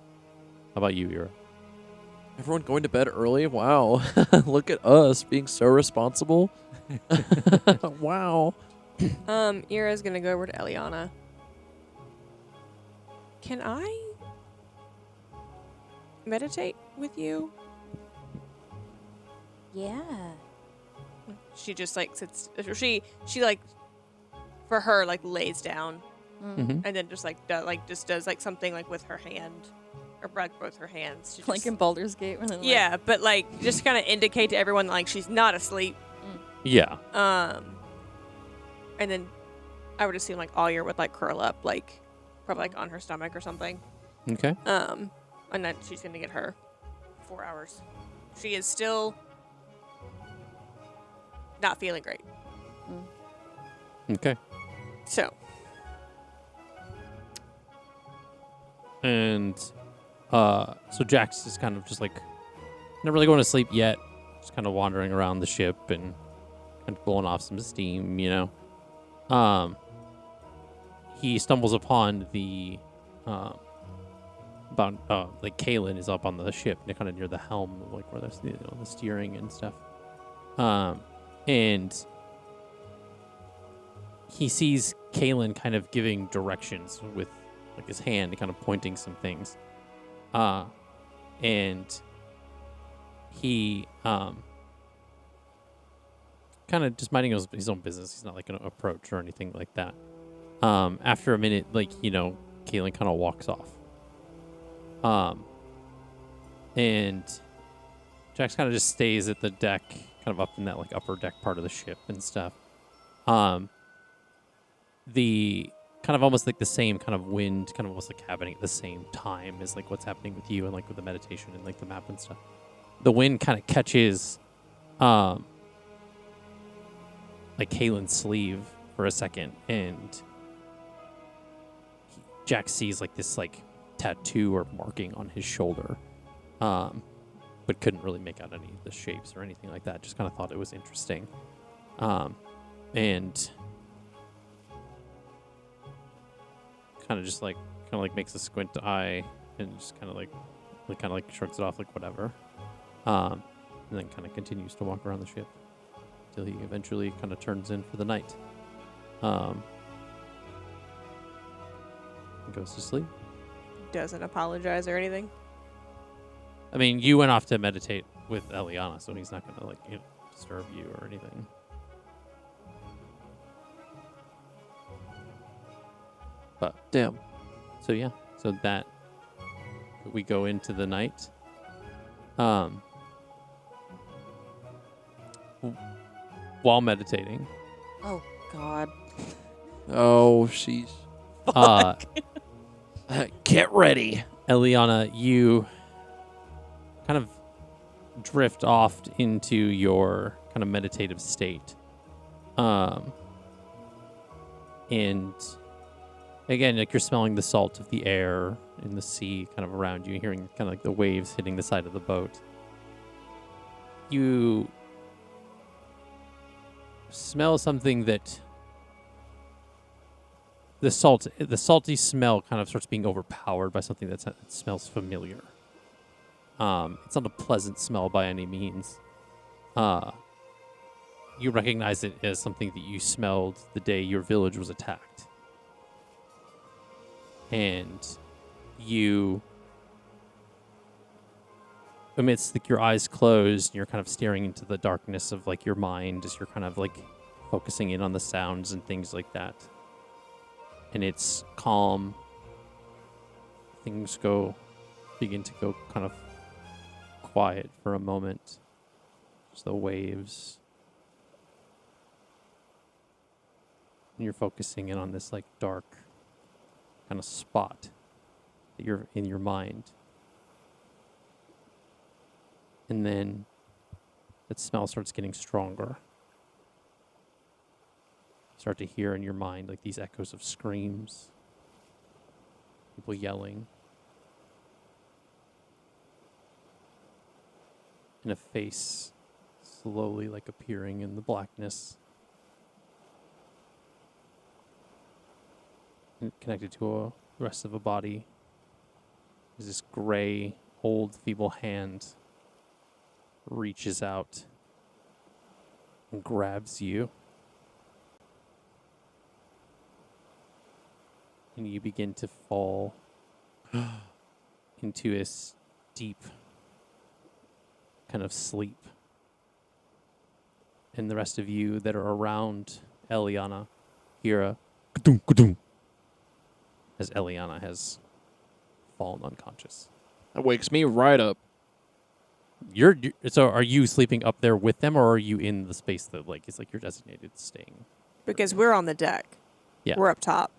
How about you, Ira? Everyone going to bed early? Wow. Look at us being so responsible. Wow. Ira's gonna go over to Eliana. Can I meditate with you? Yeah. She just like sits. She like, for her, like lays down Mm-hmm. and then just like does like something like with her hand, or both her hands. She Like just- in Baldur's Gate. When they're yeah, but like just kind of indicate to everyone like she's not asleep. Yeah. And then I would assume like Alyer would like curl up, like probably like on her stomach or something. Okay. And then she's gonna get her 4 hours. She is still not feeling great. Okay. So And so Jax is kind of just like not really going to sleep yet, just kind of wandering around the ship and kind of blowing off some steam, you know. He stumbles upon the like Kaelin is up on the ship, kind of near the helm, like where there's the steering and stuff. And he sees Kaelin kind of giving directions with like his hand, kind of pointing some things. And he kind of just minding his own business. He's not like going to approach or anything like that. After a minute, like, you know, Kaelin kind of walks off. And Jax kind of just stays at the deck, kind of up in that like upper deck part of the ship and stuff. The kind of almost like the same kind of wind, kind of almost like happening at the same time as like what's happening with you and like with the meditation and like the map and stuff. The wind kind of catches like Kaelin's sleeve for a second, and Jack sees like this like tattoo or marking on his shoulder, but couldn't really make out any of the shapes or anything like that. Just kind of thought it was interesting, and kind of makes a squint eye and just kind of like shrugs it off like whatever. And then kind of continues to walk around the ship till he eventually kind of turns in for the night. And goes to sleep. Doesn't apologize or anything. I mean, you went off to meditate with Eliana, so he's not going to like disturb you or anything. But Damn. so yeah, so that we go into the night. While meditating, Oh God. Oh, sheesh. Get ready. Eliana, you kind of drift off into your kind of meditative state. And again, like you're smelling the salt of the air in the sea kind of around you, hearing kind of like the waves hitting the side of the boat. You smell something that the salty smell kind of starts being overpowered by something that smells familiar. It's not a pleasant smell by any means. You recognize it as something that you smelled the day your village was attacked. And you, amidst like your eyes closed, and you're kind of staring into the darkness of like your mind as you're kind of like focusing in on the sounds and things like that. And it's calm. Things begin to go kind of quiet for a moment. Just the waves. And you're focusing in on this like dark kind of spot that you're in your mind. And then that smell starts getting stronger. Start to hear in your mind like these echoes of screams, people yelling, and a face slowly like appearing in the blackness, and connected to the rest of a body is this gray, old, feeble hand reaches out and grabs you. And you begin to fall into a deep kind of sleep. And the rest of you that are around Eliana hear a ka-doom, ka-doom, as Eliana has fallen unconscious. That wakes me right up. So are you sleeping up there with them, or are you in the space that like is like your designated staying? Because we're on the deck. Yeah. We're up top.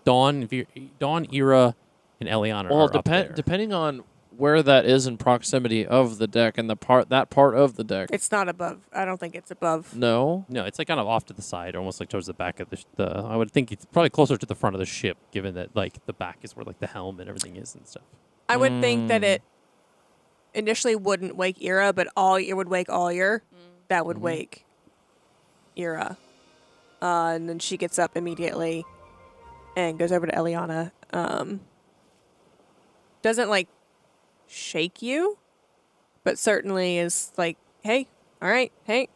Dawn, Ira, and Eliana are up there. Depending on where that is in proximity of the deck and that part of the deck. It's not above. I don't think it's above. No. No, it's like kind of off to the side, almost like towards the back of the. I would think it's probably closer to the front of the ship, given that like the back is where like the helm and everything is and stuff. I would think that it initially wouldn't wake Ira, but it would wake Alyer. That would wake Ira. And then she gets up immediately and goes over to Eliana. Doesn't like shake you, but certainly is like, hey, all right, hey.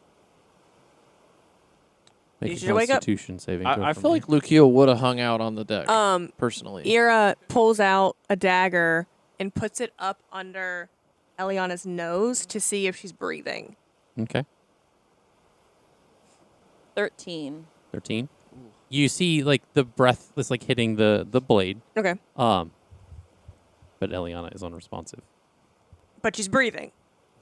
Make You a should wake up. Constitution saving throw I for feel me. like Lucio would have hung out on the deck, personally. Ira pulls out a dagger and puts it up under Eliana's nose to see if she's breathing. Okay. 13. 13. You see like the breath that's like hitting the blade. Okay. But Eliana is unresponsive. But she's breathing.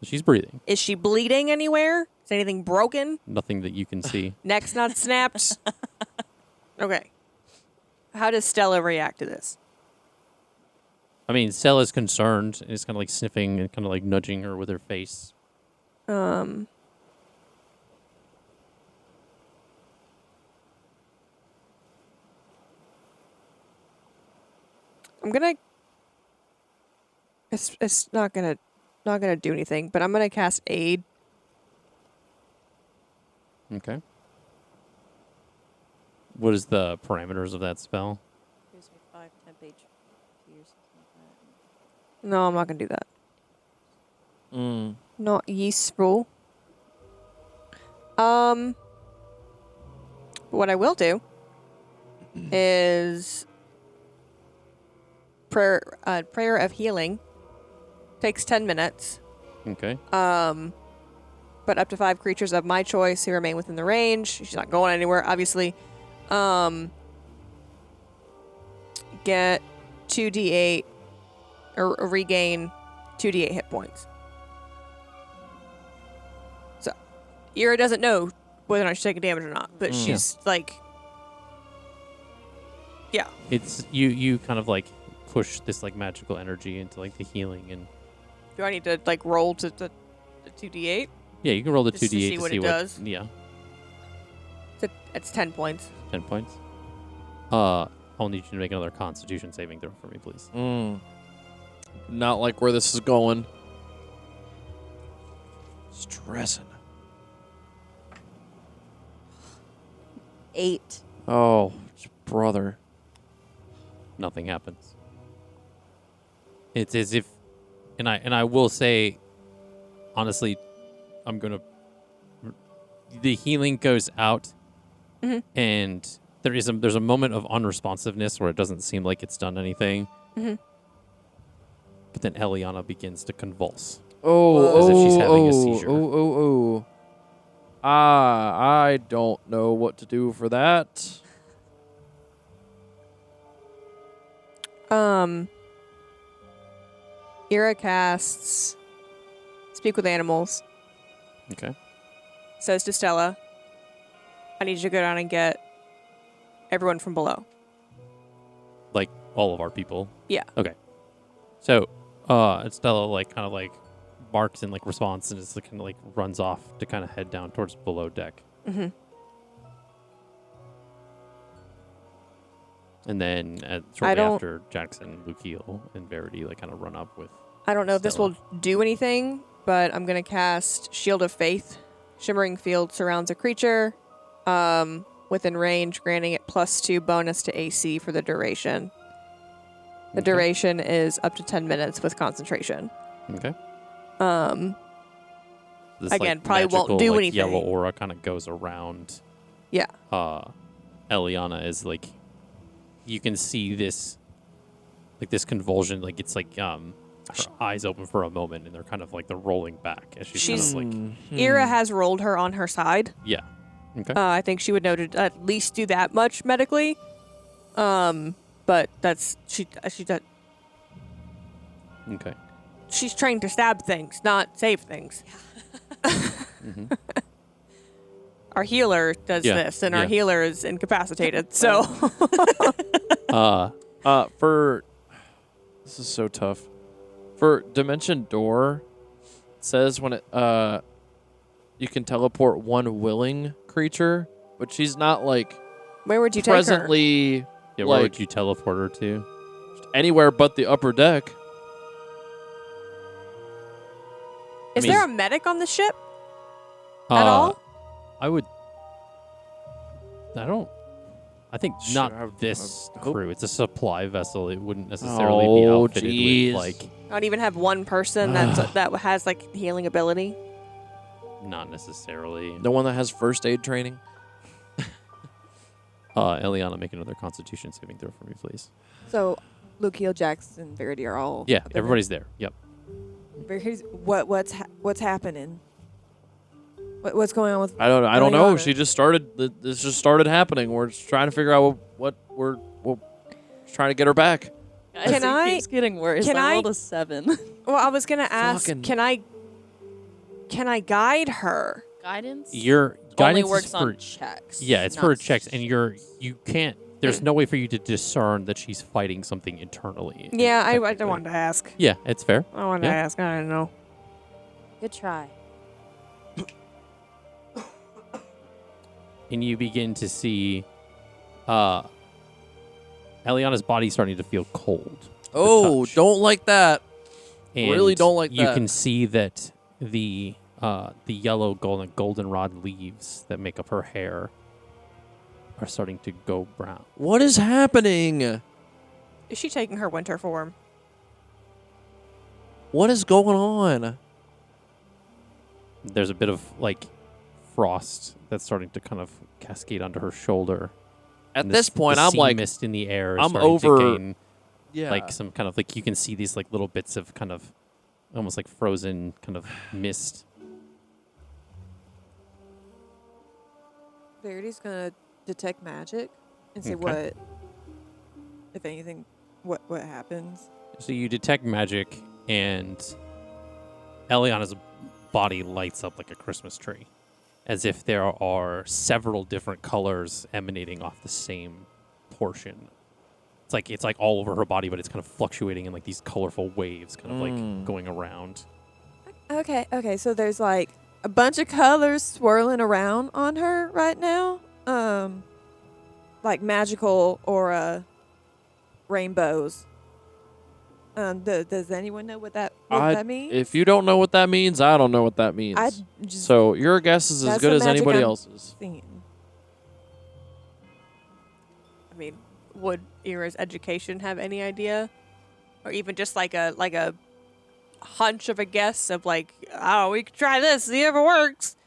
She's breathing. Is she bleeding anywhere? Is anything broken? Nothing that you can see. Neck's not snapped? Okay. How does Stella react to this? I mean, Stella's concerned and is kind of like sniffing and kind of like nudging her with her face. I'm gonna. It's not gonna do anything, but I'm gonna cast aid. Okay. What is the parameters of that spell? Gives me 5 temp HP or something like No, I'm not gonna do that. Not useful. But what I will do is prayer of healing. Takes 10 minutes. Okay. But up to 5 creatures of my choice who remain within the range. She's not going anywhere, obviously. Get 2d8 or regain 2d8 hit points. So, Ira doesn't know whether or not she's taking damage or not, but she's like, yeah. It's you kind of like push this like magical energy into like the healing and. Do I need to like roll to the 2d8? Yeah, you can roll the Just 2d8 to see what it does? Yeah, It's 10 points. 10 points. I'll need you to make another Constitution saving throw for me, please. Not like where this is going. Stressing. 8. Oh, brother. Nothing happens. It's as if, and I will say, honestly, I'm gonna. The healing goes out, and there's a moment of unresponsiveness where it doesn't seem like it's done anything. But then Eliana begins to convulse. As if she's having a seizure. I don't know what to do for that. Ira casts Speak with Animals. Okay. Says to Stella, I need you to go down and get everyone from below. Like all of our people. Yeah. Okay. So, Stella like kind of like barks in like response and just kind of like runs off to kind of head down towards below deck. And then shortly after, Jackson, Lukiel, and Verity like kind of run up with. I don't know if this Stella. will do anything, but I'm going to cast Shield of Faith. Shimmering field surrounds a creature within range, granting it +2 bonus to AC for the duration. The duration is up to 10 minutes with concentration. Okay. This, Again, like, probably won't magical, do like, anything. Yellow aura kind of goes around. Yeah. Eliana is like, you can see this, like this convulsion, like it's like her eyes open for a moment, and they're kind of like they're rolling back as she's kind of like. Ira has rolled her on her side. Yeah. Okay. I think she would know to at least do that much medically. But that's she does. Okay. She's trained to stab things, not save things. Our healer does this, and our healer is incapacitated. So, This is so tough. For Dimension Door, it says when it you can teleport one willing creature, but she's not like where would you take her? presently. Yeah. Where like, would you teleport her to? Anywhere but the upper deck. Is there a medic on the ship at all? I think Sure, not this I hope- crew. It's a supply vessel. It wouldn't necessarily be outfitted jeez. with like. Not even have one person that has like healing ability. Not necessarily. The one that has first aid training. Eliana, make another Constitution saving throw for me, please. So, Lukiel, Jackson, Verity are all. Yeah, up in there? everybody's there. Yep. Verity's, what's happening? What's going on with? I don't know. Eliana? She just started. This just started happening. We're just trying to figure out what we're trying to get her back. Guys, Can it I- keeps getting worse. can I I- rolled a 7. Well, I was gonna ask, Fucking- can I guide her? Guidance Your only guidance works is for on checks. yeah, it's not for checks, and you can't. There's no way for you to discern that she's fighting something internally. Yeah, I technically. don't want to ask. Yeah, it's fair. I wanted to Yeah. ask. I don't know. Good try. And you begin to see, Eliana's body starting to feel cold. Oh, touch. don't like that. And Really don't like you that. can see that the yellow goldenrod leaves that make up her hair are starting to go brown. What is happening? Is she taking her winter form? What is going on? There's a bit of like frost that's starting to kind of cascade onto her shoulder. At And this point, the I'm sea like, mist in the air. Is I'm starting over- to gain, yeah. like some kind of like you can see these like little bits of kind of almost like frozen kind of mist. Verity's gonna detect magic and see Okay. what, if anything, what happens. So you detect magic, and Eliana's body lights up like a Christmas tree, as if there are several different colors emanating off the same portion. It's like all over her body, but it's kind of fluctuating in like these colorful waves, kind of like going around. Okay, so there's like a bunch of colors swirling around on her right now. Like magical aura rainbows. Does anyone know what that means? If you don't know what that means, I don't know what that means. I just So your guess is as that's good the as magic anybody I'm else's. seeing. I mean, would Ira's education have any idea, or even just like a hunch of a guess of like, oh, we could try this, see if it works.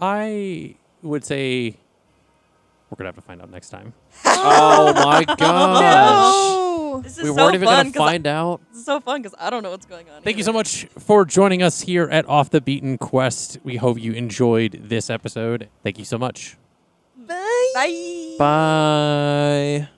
I would say we're gonna have to find out next time. Oh my gosh. No! This is We so weren't even fun going to find out. This is so fun because I don't know what's going on. Thank you either. so much for joining us here at Off the Beaten Quest. We hope you enjoyed this episode. Thank you so much. Bye. Bye.